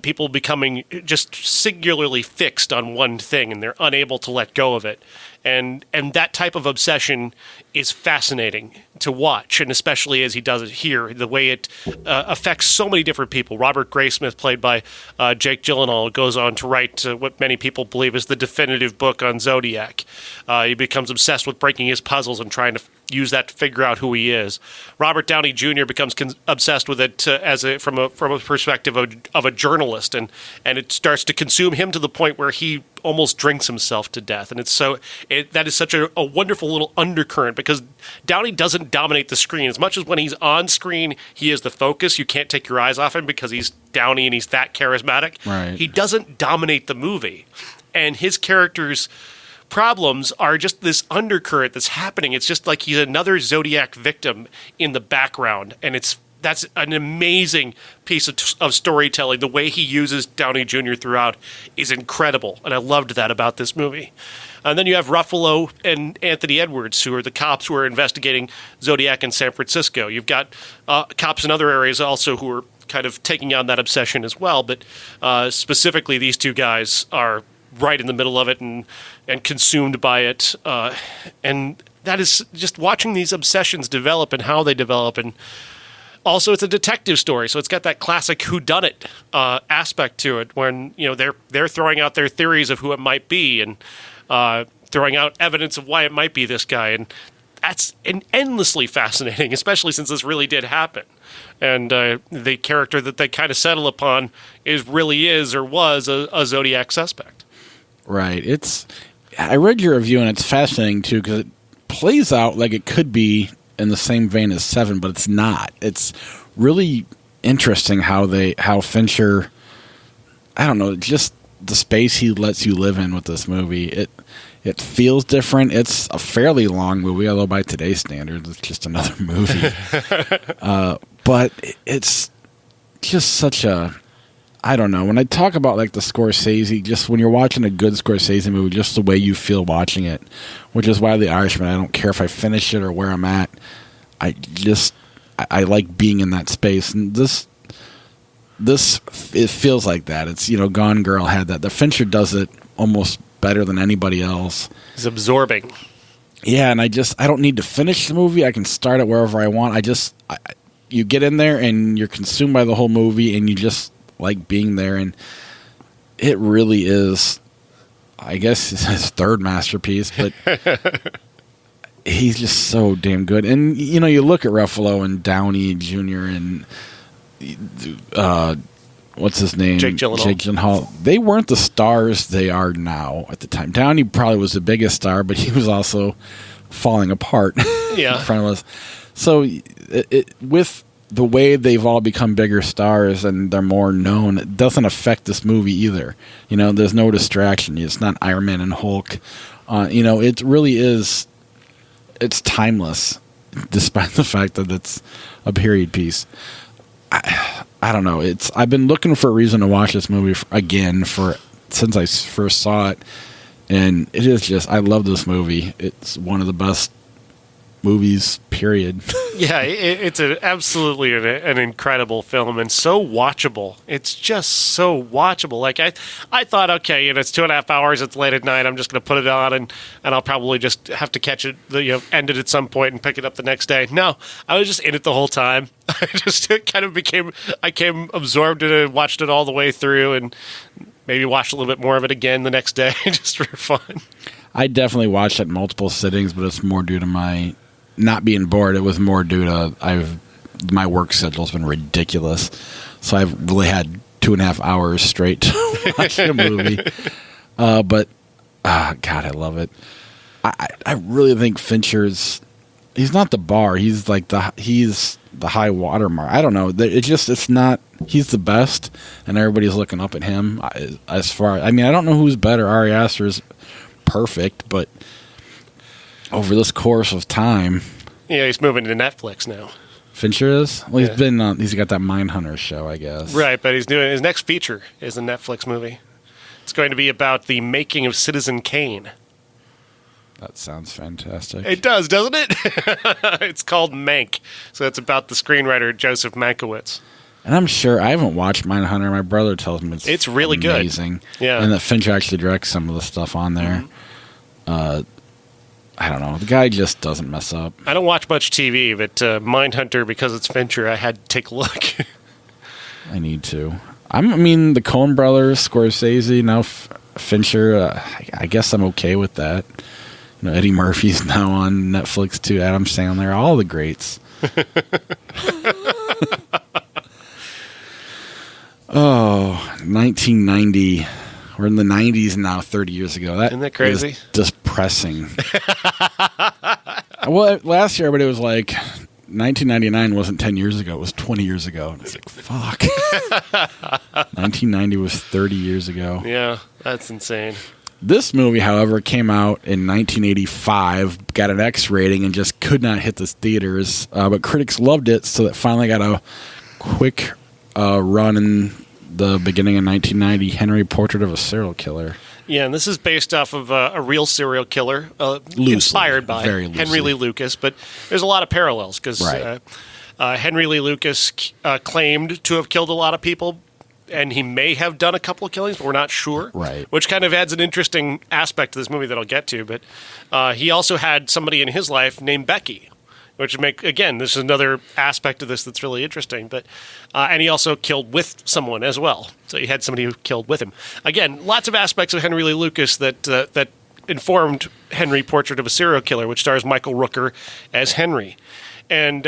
People becoming just singularly fixed on one thing, and they're unable to let go of it. And that type of obsession is fascinating to watch, and especially as he does it here, the way it affects so many different people. Robert Graysmith, played by Jake Gyllenhaal, goes on to write what many people believe is the definitive book on Zodiac. He becomes obsessed with breaking his puzzles and trying to use that to figure out who he is. Robert Downey Jr. becomes obsessed with it from a perspective of a journalist, and it starts to consume him to the point where he almost drinks himself to death. And that is such a wonderful little undercurrent, because Downey doesn't dominate the screen. As much as when he's on screen, he is the focus. You can't take your eyes off him because he's Downey and he's that charismatic. Right. He doesn't dominate the movie. And his character's problems are just this undercurrent that's happening. It's just like he's another Zodiac victim in the background. And that's an amazing piece of storytelling. The way he uses Downey Jr. throughout is incredible, and I loved that about this movie. And then you have Ruffalo and Anthony Edwards, who are the cops who are investigating Zodiac in San Francisco. You've got cops in other areas also who are kind of taking on that obsession as well, but specifically these two guys are right in the middle of it and consumed by it. And that is just watching these obsessions develop and how they develop. And also, it's a detective story, so it's got that classic whodunit aspect to it, when they're throwing out their theories of who it might be and throwing out evidence of why it might be this guy. And that's endlessly fascinating, especially since this really did happen. And the character that they kind of settle upon was a Zodiac suspect. Right. I read your review, and it's fascinating, too, because it plays out like it could be in the same vein as Seven, but it's not. It's really interesting how Fincher, I don't know, just the space he lets you live in with this movie. It feels different. It's a fairly long movie, although by today's standards, it's just another movie. But it's just such a, I don't know. When I talk about like the Scorsese, just when you're watching a good Scorsese movie, just the way you feel watching it, which is why The Irishman, I don't care if I finish it or where I'm at. I like being in that space. And this it feels like that. It's, Gone Girl had that. The Fincher does it almost better than anybody else. It's absorbing. Yeah, and I don't need to finish the movie. I can start it wherever I want. You get in there and you're consumed by the whole movie, and you just like being there. And it really is, I guess, his third masterpiece, but he's just so damn good. And, you look at Ruffalo and Downey Jr. and what's his name? Jake Gyllenhaal. They weren't the stars they are now at the time. Downey probably was the biggest star, but he was also falling apart in front of us. So with the way they've all become bigger stars and they're more known, it doesn't affect this movie either. There's no distraction. It's not Iron Man and Hulk. It really is. It's timeless, despite the fact that it's a period piece. I don't know. I've been looking for a reason to watch this movie again since I first saw it, and it is just, I love this movie. It's one of the best movies, period. Yeah, it's absolutely an incredible film and so watchable. It's just so watchable. Like I thought, okay, it's 2.5 hours. It's late at night. I'm just going to put it on and I'll probably just have to catch it, end it at some point and pick it up the next day. No, I was just in it the whole time. I just kind of became absorbed in it, watched it all the way through, and maybe watched a little bit more of it again the next day just for fun. I definitely watched it in multiple sittings, but it's more due to my not being bored. It was more due to my work schedule's been ridiculous, so I've really had 2.5 hours straight to watch a movie. But God, I love it. I really think Fincher's, he's not the bar. He's like he's the high watermark. I don't know. It's not. He's the best, and everybody's looking up at him. I don't know who's better. Ari Aster's perfect, but over this course of time, he's moving to Netflix now. Fincher is. Well, he's been. He's got that Mindhunter show, I guess. Right, but he's doing his next feature is a Netflix movie. It's going to be about the making of Citizen Kane. That sounds fantastic. It does, doesn't it? It's called Mank, so it's about the screenwriter Joseph Mankiewicz. And I'm sure, I haven't watched Mindhunter. My brother tells me it's really amazing. Good. Yeah, and that Fincher actually directs some of the stuff on there. Mm-hmm. I don't know. The guy just doesn't mess up. I don't watch much TV, but Mindhunter, because it's Fincher, I had to take a look. I need to. The Coen brothers, Scorsese, now Fincher. I guess I'm okay with that. Eddie Murphy's now on Netflix too. Adam Sandler, all the greats. Oh, 1990. We're in the 90s now, 30 years ago. Isn't that crazy? Is depressing. Well, last year, everybody was like, 1999 wasn't 10 years ago. It was 20 years ago. And it's like, fuck. 1990 was 30 years ago. Yeah, that's insane. This movie, however, came out in 1985, got an X rating, and just could not hit the theaters. But critics loved it, so it finally got a quick run in the beginning of 1990, Henry, Portrait of a Serial Killer. Yeah, and this is based off of a real serial killer, inspired by Henry Lee Lucas, but there's a lot of parallels, because Henry Lee Lucas claimed to have killed a lot of people, and he may have done a couple of killings, but we're not sure. Right. Which kind of adds an interesting aspect to this movie that I'll get to. But he also had somebody in his life named Becky, which this is another aspect of this that's really interesting. But and he also killed with someone as well. So he had somebody who killed with him. Again, lots of aspects of Henry Lee Lucas that informed Henry Portrait of a Serial Killer, which stars Michael Rooker as Henry. And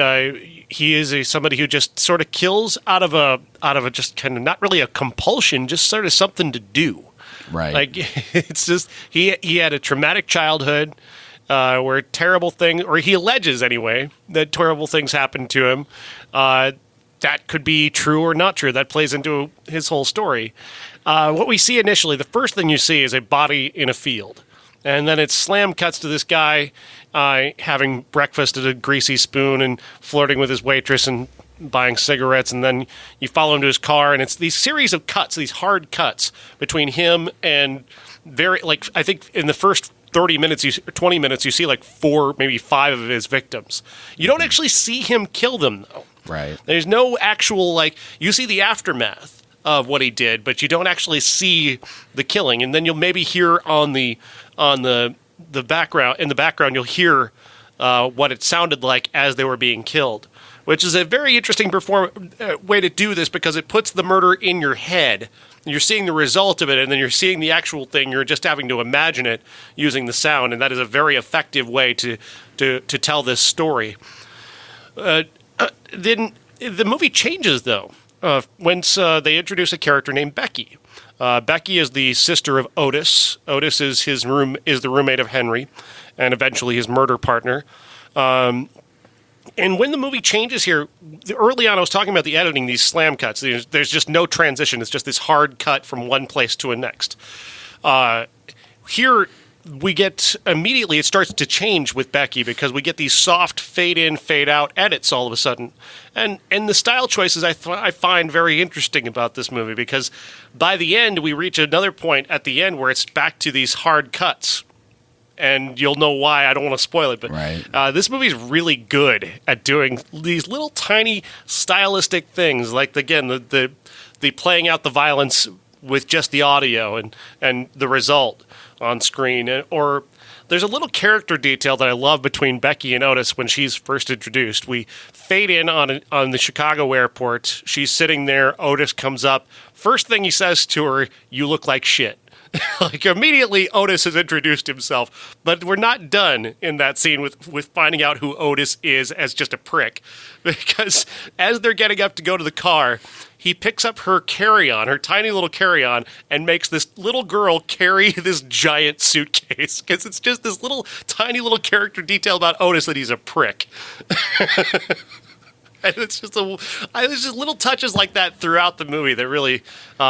he is somebody who just sort of kills out of a just kind of not really a compulsion, just sort of something to do. Right. Like it's just he had a traumatic childhood where terrible things, or he alleges anyway, that terrible things happened to him. That could be true or not true. That plays into his whole story. What we see initially, the first thing you see is a body in a field. And then it slam cuts to this guy having breakfast at a greasy spoon and flirting with his waitress and buying cigarettes. And then you follow him to his car, and it's these series of cuts, these hard cuts between him and I think in the first 20 minutes, you see like 4, maybe 5 of his victims. You don't actually see him kill them, though. Right. There's no actual, you see the aftermath of what he did, but you don't actually see the killing. And then you'll maybe hear on the background, you'll hear what it sounded like as they were being killed, which is a very interesting way to do this, because it puts the murder in your head. You're seeing the result of it, and then you're seeing the actual thing. You're just having to imagine it using the sound, and that is a very effective way to tell this story. Then the movie changes, though, once they introduce a character named Becky. Becky is the sister of Otis. Otis is the roommate of Henry, and eventually his murder partner. And when the movie changes here, early on I was talking about the editing, these slam cuts. There's just no transition. It's just this hard cut from one place to a next. Here we get immediately, it starts to change with Becky, because we get these soft fade in, fade out edits all of a sudden. And the style choices I find very interesting about this movie, because by the end we reach another point at the end where it's back to these hard cuts. And you'll know why. I don't want to spoil it, but right. This movie's really good at doing these little tiny stylistic things, like again the playing out the violence with just the audio and the result on screen. Or there's a little character detail that I love between Becky and Otis when she's first introduced. We fade in on the Chicago airport. She's sitting there. Otis comes up. First thing he says to her, "You look like shit." Like immediately Otis has introduced himself, but we're not done in that scene with finding out who Otis is as just a prick, because as they're getting up to go to the car, he picks up her carry-on, her tiny little carry-on, and makes this little girl carry this giant suitcase, because it's just this little tiny little character detail about Otis that he's a prick. And it's just there's just little touches like that throughout the movie that really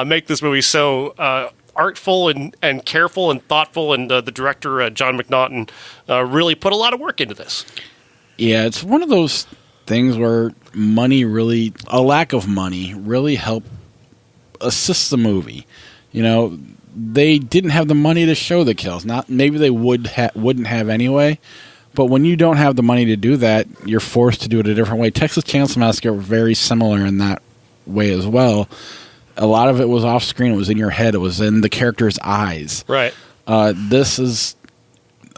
make this movie so artful and careful and thoughtful, and the director, John McNaughton, really put a lot of work into this. Yeah, it's one of those things where a lack of money really helped assist the movie. You know, they didn't have the money to show the kills. Maybe they wouldn't have anyway, but when you don't have the money to do that, you're forced to do it a different way. Texas Chainsaw Massacre were very similar in that way as well. A lot of it was off screen. It was in your head. It was in the character's eyes. Right. This is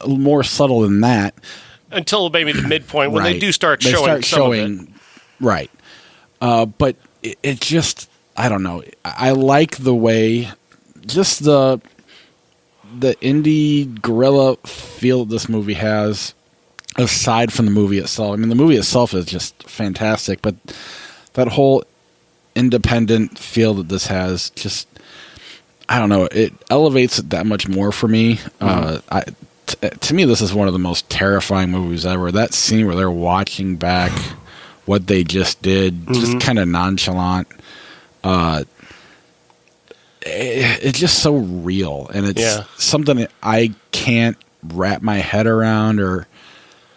more subtle than that. Until maybe the midpoint when they do start showing. Right. But it just, I don't know. I like the way, just the indie guerrilla feel this movie has, aside from the movie itself. I mean, the movie itself is just fantastic, but that whole independent feel that this has, just, I don't know, it elevates it that much more for me. To me, this is one of the most terrifying movies ever. That scene where they're watching back what they just did, just kind of nonchalant. It's just so real, and it's something that I can't wrap my head around. Or,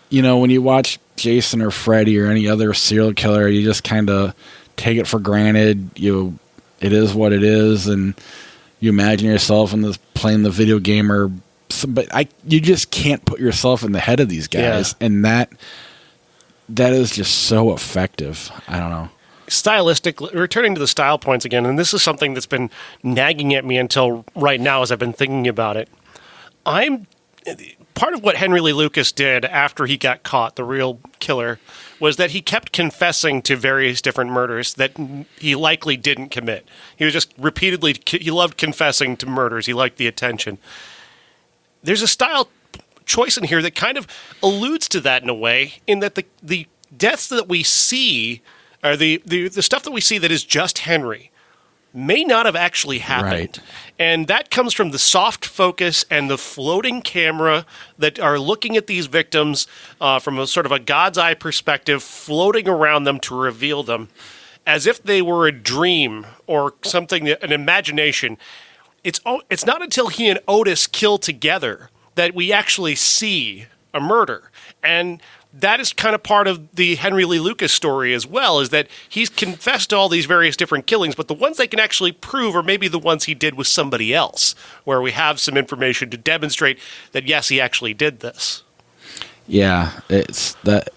you know, when you watch Jason or Freddy or any other serial killer, you just kind of take it for granted. It is what it is, and you imagine yourself in this playing the video game, but you just can't put yourself in the head of these guys, and that is just so effective. I don't know. Stylistic, returning to the style points again, and this is something that's been nagging at me until right now as I've been thinking about it. Part of what Henry Lee Lucas did after he got caught, the real killer, was that he kept confessing to various different murders that he likely didn't commit. He was just he loved confessing to murders. He liked the attention. there's a style choice in here that kind of alludes to that in a way, in that the deaths that we see, or the stuff that we see that is just Henry, may not have actually happened. Right. And that comes from the soft focus and the floating camera that are looking at these victims from a sort of a God's eye perspective, floating around them to reveal them as if they were a dream or something, an imagination. It's not until he and Otis kill together that we actually see a murder. And that is kind of part of the Henry Lee Lucas story as well, is that he's confessed to all these various different killings, but the ones they can actually prove are maybe the ones he did with somebody else, where we have some information to demonstrate that, yes, he actually did this. Yeah, it's that.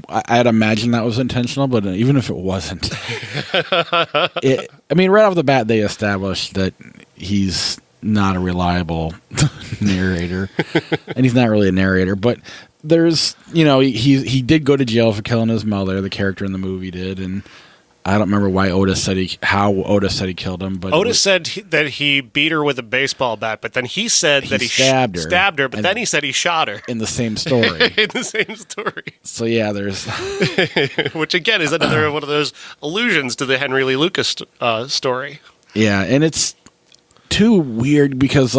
I'd imagine that was intentional, but even if it wasn't, right off the bat, they established that he's not a reliable narrator, and he's not really a narrator, but there's, he did go to jail for killing his mother, the character in the movie did, and I don't remember how Otis said he killed him, but Otis said that he beat her with a baseball bat, but then he said that he stabbed her, but then he said he shot her. In the same story. In the same story. So yeah, there's which again is another one of those allusions to the Henry Lee Lucas story. Yeah, and it's too weird because,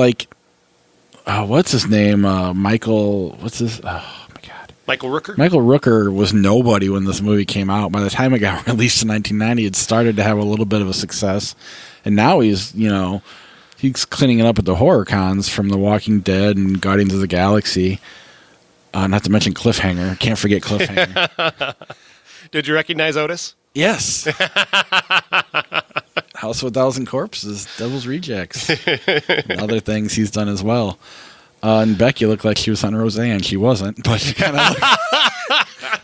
what's his name? Michael. What's his? Oh my God. Michael Rooker. Michael Rooker was nobody when this movie came out. By the time it got released in 1990, it started to have a little bit of a success, and now he's cleaning it up at the horror cons from The Walking Dead and Guardians of the Galaxy. Not to mention Cliffhanger. Can't forget Cliffhanger. Did you recognize Otis? Yes. House of a Thousand Corpses, Devil's Rejects, and other things he's done as well. And Becky looked like she was on Roseanne. She wasn't, but she kind of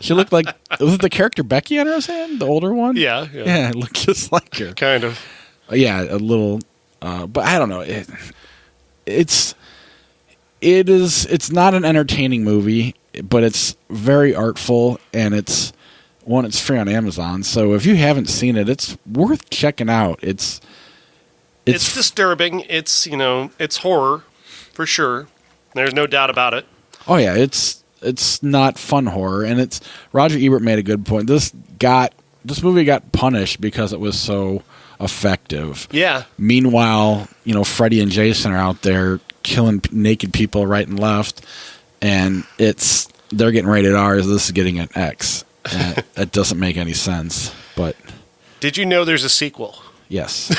she looked like, was it the character Becky on Roseanne, the older one? Yeah, it looked just like her. Kind of. Yeah, a little, but I don't know. It's not an entertaining movie, but it's very artful, and it's free on Amazon. So if you haven't seen it, it's worth checking out. It's disturbing. It's horror for sure. There's no doubt about it. Oh yeah, it's not fun horror, and it's Roger Ebert made a good point. This movie got punished because it was so effective. Yeah. Meanwhile, Freddy and Jason are out there killing naked people right and left, and they're getting rated R. This is getting an X. That doesn't make any sense. But did you know there's a sequel? Yes.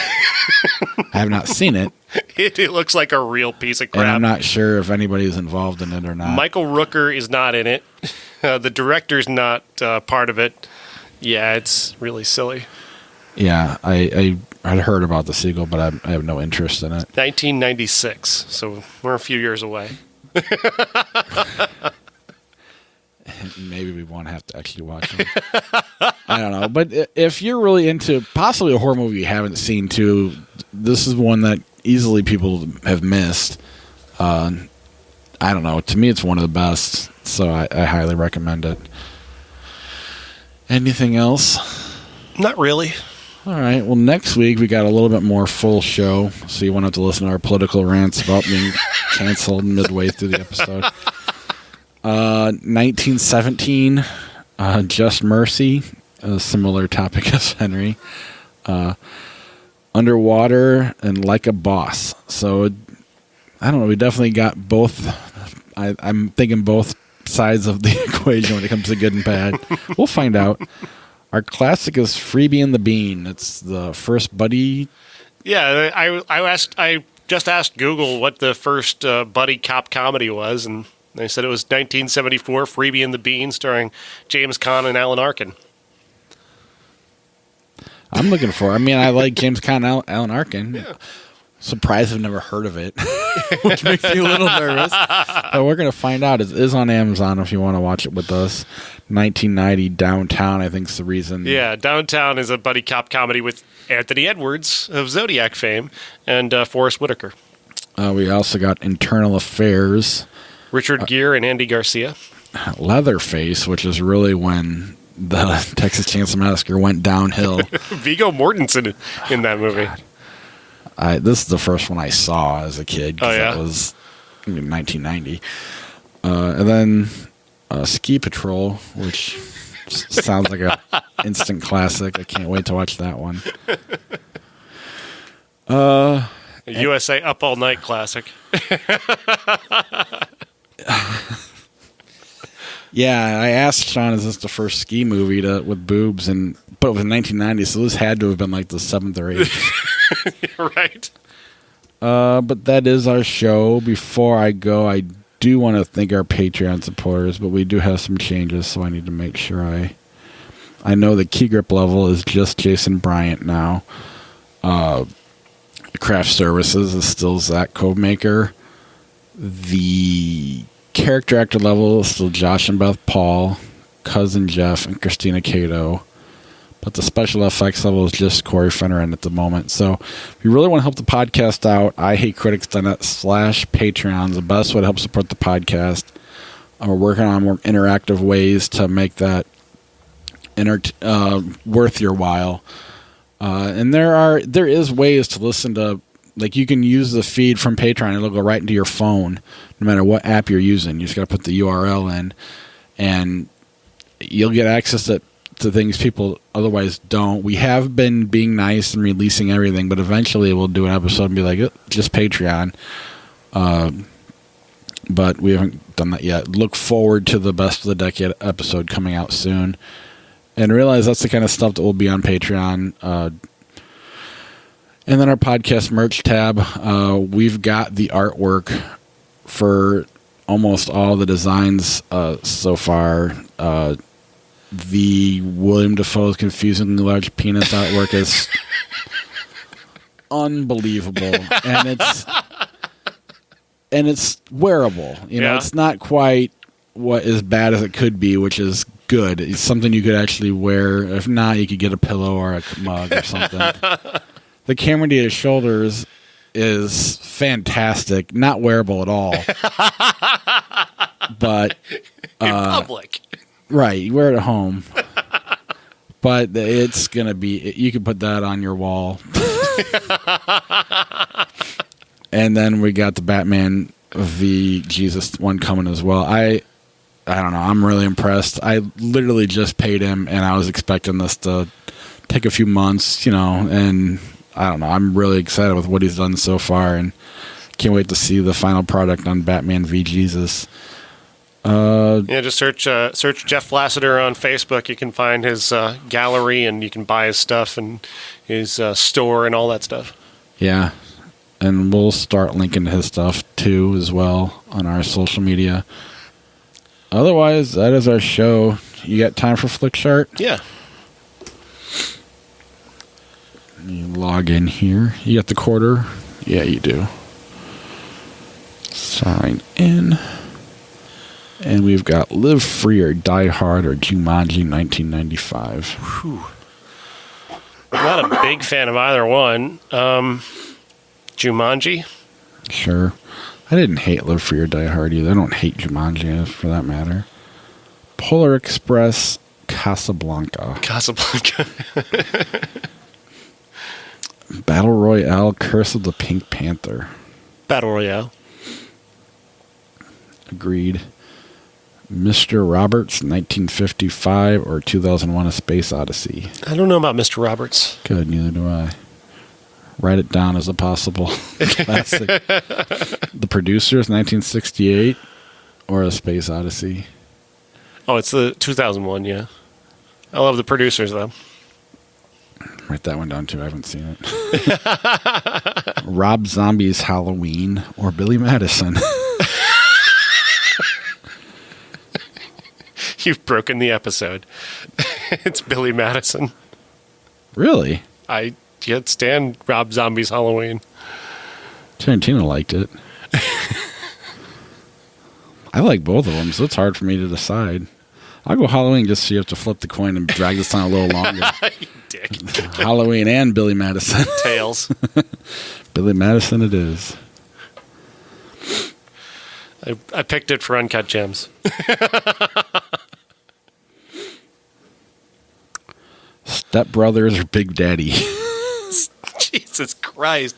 I have not seen it. It looks like a real piece of crap. And I'm not sure if anybody's involved in it or not. Michael Rooker is not in it. The director's not part of it. Yeah, it's really silly. Yeah, I heard about the sequel, but I have no interest in it. 1996, so we're a few years away. Maybe we won't have to actually watch them. I don't know. But if you're really into possibly a horror movie you haven't seen too, this is one that easily people have missed. I don't know. To me, it's one of the best, so I highly recommend it. Anything else? Not really. All right. Well, next week we got a little bit more full show, so you won't have to listen to our political rants about being canceled midway through the episode. 1917, Just Mercy, a similar topic as Henry. Underwater and Like a Boss. So, I don't know, we definitely got both. I'm thinking both sides of the equation when it comes to good and bad. We'll find out. Our classic is Freebie and the Bean. It's the first buddy. Yeah, I just asked Google what the first buddy cop comedy was, and they said it was 1974, Freebie and the Bean, starring James Caan and Alan Arkin. I'm looking for it. I mean, I like James Caan and Alan Arkin. Yeah. Surprised I've never heard of it, which makes me a little nervous. But we're going to find out. It is on Amazon if you want to watch it with us. 1990, Downtown, I think is the reason. Yeah, Downtown is a buddy cop comedy with Anthony Edwards of Zodiac fame and Forrest Whitaker. We also got Internal Affairs. Richard Gere and Andy Garcia. Leatherface, which is really when the Texas Chainsaw Massacre went downhill. Viggo Mortensen in that movie. This is the first one I saw as a kid. Oh, yeah? That was in 1990. And then Ski Patrol, which sounds like a instant classic. I can't wait to watch that one. A USA Up All Night classic. Yeah, I asked Sean, is this the first ski movie with boobs? But it was 1990, so this had to have been like the 7th or 8th. Right. But that is our show. Before I go, I do want to thank our Patreon supporters, but we do have some changes, so I need to make sure I know the key grip level is just Jason Bryant now. Craft Services is still Zach Codemaker. The character actor level is still Josh and Beth Paul, Cousin Jeff, and Christina Cato. But the special effects level is just Corey Fennerin at the moment. So if you really want to help the podcast out, ihatecritics.net/Patreon is the best way to help support the podcast. We're working on more interactive ways to make that worth your while. And there is ways to listen to, like, you can use the feed from Patreon. It'll go right into your phone, no matter what app you're using. You just got to put the URL in, and you'll get access to things people otherwise don't. We have been being nice and releasing everything, but eventually we'll do an episode and be like, just Patreon. But we haven't done that yet. Look forward to the Best of the Decade episode coming out soon. And realize that's the kind of stuff that will be on Patreon. And then our podcast merch tab. We've got the artwork for almost all the designs so far. The William Dafoe's confusingly large penis artwork is unbelievable, and it's wearable. You know, it's not quite what as bad as it could be, which is good. It's something you could actually wear. If not, you could get a pillow or a mug or something. The camera to his shoulders is fantastic. Not wearable at all, but in public. Right, you wear it at home. But it's going to be, you can put that on your wall. And then we got the Batman v Jesus one coming as well. I don't know, I'm really impressed. I literally just paid him, and I was expecting this to take a few months, and I don't know, I'm really excited with what he's done so far, and can't wait to see the final product on Batman v Jesus. Just search Jeff Lassiter on Facebook. You can find his gallery, and you can buy his stuff and his store and all that stuff. Yeah, and we'll start linking to his stuff too as well on our social media. Otherwise, that is our show. You got time for Flickchart? Yeah. You log in here. You got the quarter? Yeah, you do. Sign in. And we've got Live Free or Die Hard or Jumanji 1995. Whew. I'm not a big fan of either one. Jumanji? Sure. I didn't hate Live Free or Die Hard either. I don't hate Jumanji for that matter. Polar Express, Casablanca. Battle Royale, Curse of the Pink Panther. Battle Royale. Agreed. Mr. Roberts, 1955 or 2001: A Space Odyssey. I don't know about Mr. Roberts. Good, neither do I. Write it down as a possible classic. The Producers, 1968 or A Space Odyssey. Oh, it's the 2001, yeah. I love The Producers, though. Write that one down, too. I haven't seen it. Rob Zombie's Halloween or Billy Madison. You've broken the episode. It's Billy Madison. Really? I can't stand Rob Zombie's Halloween. Tarantino liked it. I like both of them, so it's hard for me to decide. I'll go Halloween just so you have to flip the coin and drag this on a little longer. You dick. Halloween and Billy Madison. Tails. Billy Madison it is. I picked it for Uncut Gems. Step Brothers or Big Daddy? Jesus Christ. Christ.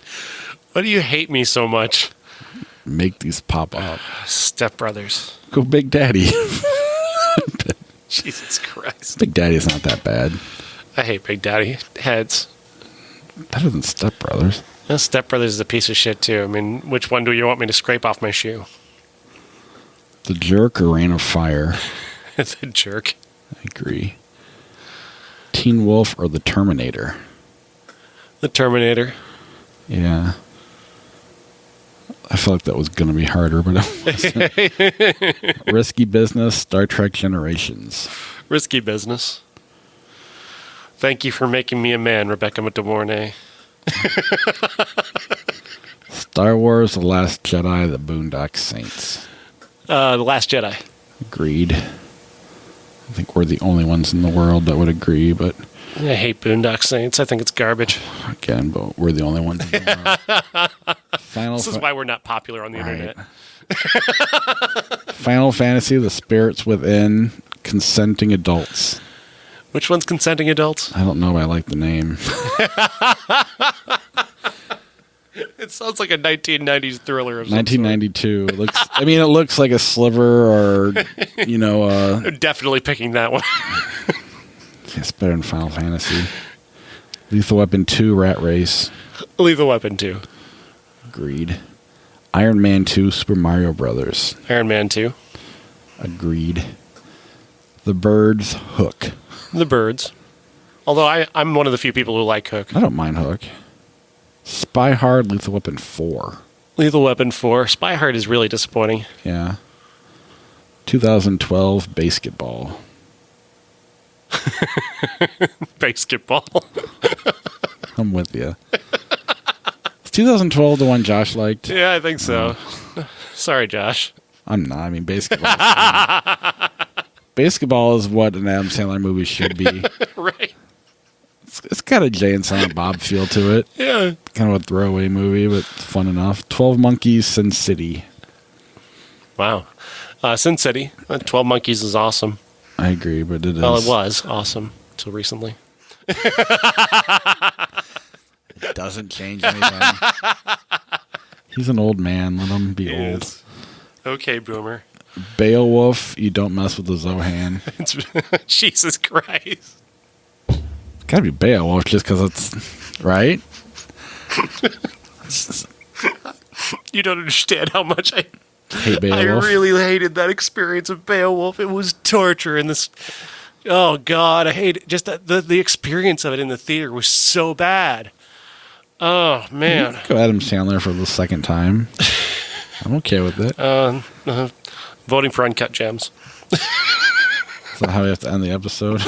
Why do you hate me so much? Make these pop up. Step Brothers. Go Big Daddy. Jesus Christ. Big Daddy's not that bad. I hate Big Daddy heads. Better than Step Brothers. Step Brothers is a piece of shit, too. I mean, which one do you want me to scrape off my shoe? The Jerk or Rain of Fire? The Jerk. I agree. Teen Wolf or The Terminator? The Terminator. Yeah. I felt like that was going to be harder, but it wasn't. Risky Business, Star Trek Generations. Risky Business. Thank you for making me a man, Rebecca De Mornay. Star Wars, The Last Jedi, The Boondock Saints. The Last Jedi. Agreed. I think we're the only ones in the world that would agree, but... I hate Boondock Saints. I think it's garbage. Again, but we're the only ones in the world. This is why we're not popular on the internet. Final Fantasy, The Spirits Within, Consenting Adults. Which one's Consenting Adults? I don't know, but I like the name. It sounds like a 1990s thriller. Of 1992. It looks like a sliver or, Definitely picking that one. It's better than Final Fantasy. Lethal Weapon 2, Rat Race. Lethal Weapon 2. Agreed. Iron Man 2, Super Mario Brothers. Iron Man 2. Agreed. The Birds, Hook. The Birds. Although I'm one of the few people who like Hook. I don't mind Hook. Spy Hard, Lethal Weapon 4. Lethal Weapon 4. Spy Hard is really disappointing. Yeah. 2012, Basketball. Basketball. I'm with you. Is 2012 the one Josh liked? Yeah, I think so. Sorry, Josh. I'm not. I mean, Basketball. Basketball is what an Adam Sandler movie should be. Right. It's got a Jay and Silent Bob feel to it. Yeah. Kind of a throwaway movie, but fun enough. 12 Monkeys, Sin City. Wow. Sin City. 12 Monkeys is awesome. I agree, but it is. Well, it was awesome until recently. It doesn't change anything. He's an old man. Let him be old. Is. Okay, Boomer. Beowulf, You Don't Mess with the Zohan. Jesus Christ. Gotta be Beowulf just because it's... Right? You don't understand how much I hate Beowulf. I really hated that experience of Beowulf. It was torture. And this... Oh, God, I hate it. Just the experience of it in the theater was so bad. Oh, man. Go Adam Sandler for the second time. I'm okay with it. Voting for Uncut Gems. Is that how we have to end the episode?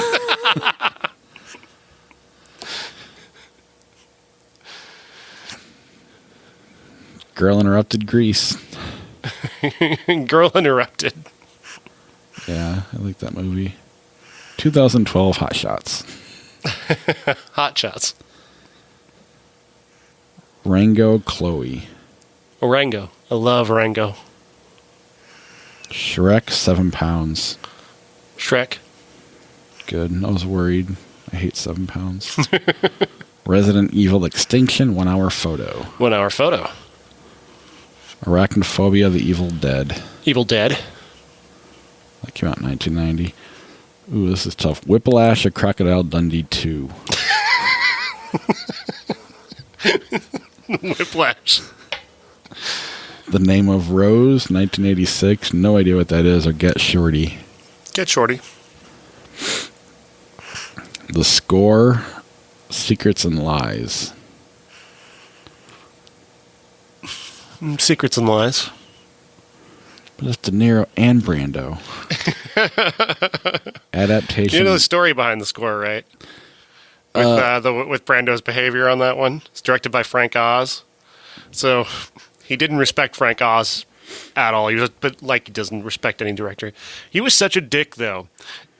Girl Interrupted, Grease. Girl Interrupted. Yeah, I like that movie. 2012 Hot Shots. Hot Shots. Rango, Chloe. Rango. I love Rango. Shrek, 7 pounds. Shrek. Good. I was worried. I hate 7 pounds. Resident Evil Extinction, 1 hour photo. 1 hour photo. Arachnophobia, The Evil Dead. Evil Dead. That came out in 1990. Ooh, this is tough. Whiplash, A Crocodile Dundee 2. Whiplash. The Name of Rose, 1986. No idea what that is. Or Get Shorty. Get Shorty. The Score, Secrets and Lies. Secrets and Lies. But it's De Niro and Brando. Adaptation. You know the story behind The Score, right? With Brando's behavior on that one. It's directed by Frank Oz. So he didn't respect Frank Oz at all. But like he doesn't respect any director. He was such a dick, though.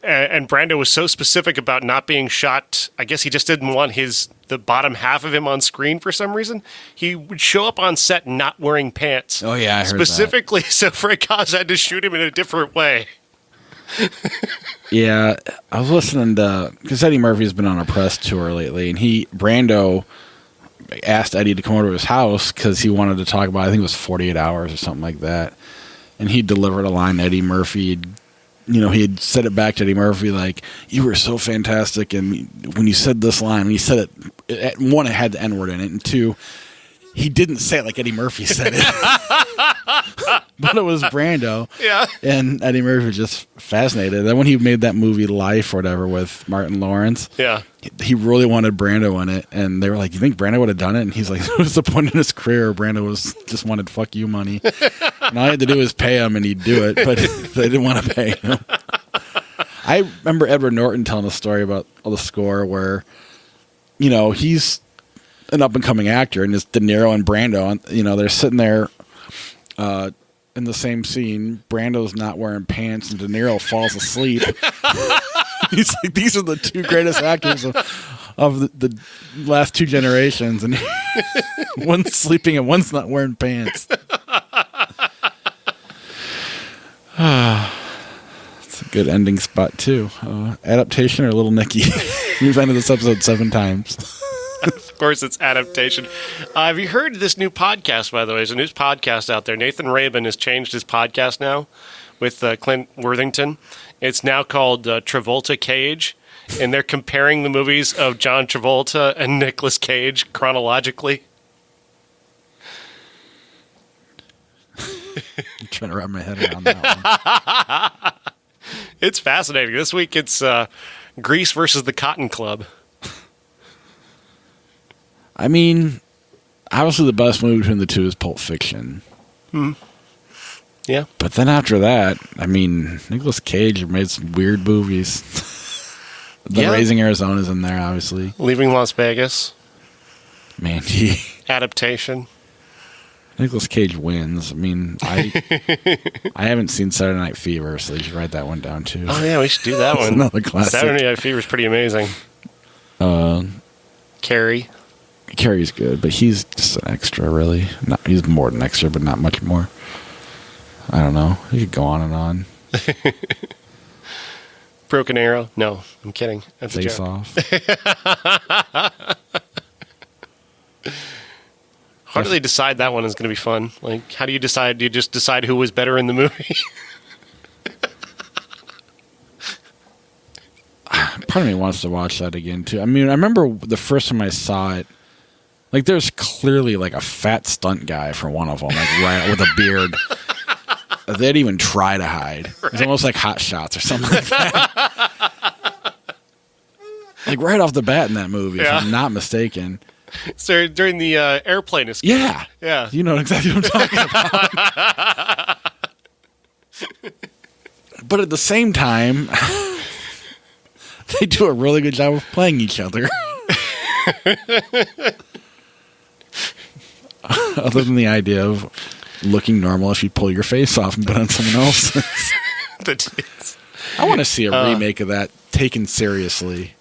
And Brando was so specific about not being shot. I guess he just didn't want the bottom half of him on screen for some reason. He would show up on set not wearing pants. Oh, yeah, I heard specifically, that. So Frank Oz had to shoot him in a different way. Yeah, I was listening to... Because Eddie Murphy's been on a press tour lately, and Brando asked Eddie to come over to his house because he wanted to talk about, I think it was 48 Hours or something like that. And he delivered a line to Eddie Murphy. He had said it back to Eddie Murphy, like, you were so fantastic. And when you said this line, when he said it, one, it had the N-word in it. And two, he didn't say it like Eddie Murphy said it. But it was Brando. Yeah. And Eddie Murphy was just fascinated. Then when he made that movie Life or whatever with Martin Lawrence, yeah, he really wanted Brando in it. And they were like, you think Brando would have done it? And he's like, it was the point in his career. Brando just wanted fuck you money. And all I had to do was pay him and he'd do it. But they didn't want to pay him. I remember Edward Norton telling a story about the score where, he's an up-and-coming actor, and it's De Niro and Brando, and they're sitting there in the same scene. Brando's not wearing pants, and De Niro falls asleep. He's like, these are the two greatest actors of the last two generations, and one's sleeping and one's not wearing pants. It's a good ending spot, too. Adaptation or Little Nicky? We've ended this episode 7 times. Of course, it's adaptation. Have you heard this new podcast, by the way? There's a new podcast out there. Nathan Rabin has changed his podcast now with Clint Worthington. It's now called Travolta Cage, and they're comparing the movies of John Travolta and Nicolas Cage chronologically. I'm trying to wrap my head around that one. It's fascinating. This week it's Grease versus the Cotton Club. I mean, obviously the best movie between the two is Pulp Fiction. Yeah. But then after that, I mean, Nicolas Cage made some weird movies. Raising Arizona's in there, obviously. Leaving Las Vegas. Mandy. Adaptation. Nicolas Cage wins. I mean, I haven't seen Saturday Night Fever, so you should write that one down, too. Oh, yeah, we should do that one. Another classic. Saturday Night Fever is pretty amazing. Carrie. Carrie's good, but he's just an extra, really. He's more than extra, but not much more. I don't know. You could go on and on. Broken Arrow? No, I'm kidding. That's Face a joke. Off. How do they decide that one is going to be fun? Like, how do you decide? Do you just decide who was better in the movie? Part of me wants to watch that again, too. I mean, I remember the first time I saw it, like, there's clearly, like, a fat stunt guy for one of them, like, right with a beard. They'd even try to hide. Right. It's almost like Hot Shots or something like that. Like, right off the bat in that movie, if I'm not mistaken. So, during the airplane escape. Yeah. Yeah. You know exactly what I'm talking about. But at the same time, they do a really good job of playing each other. Other than the idea of looking normal if you pull your face off and put on someone else's. I want to see a remake of that taken seriously.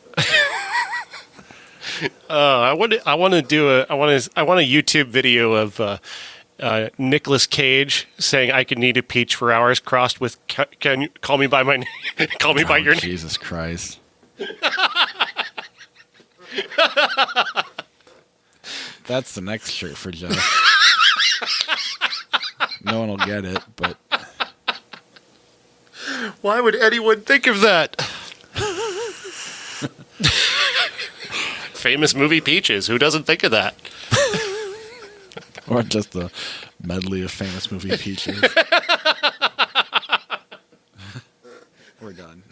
I want a YouTube video of Nicolas Cage saying "I could need a peach for hours," crossed with "Can you call me by my name? Call me by your name." Jesus Christ. That's the next shirt for Jeff. No one will get it, but... Why would anyone think of that? Famous movie Peaches. Who doesn't think of that? Or just a medley of famous movie Peaches. We're done.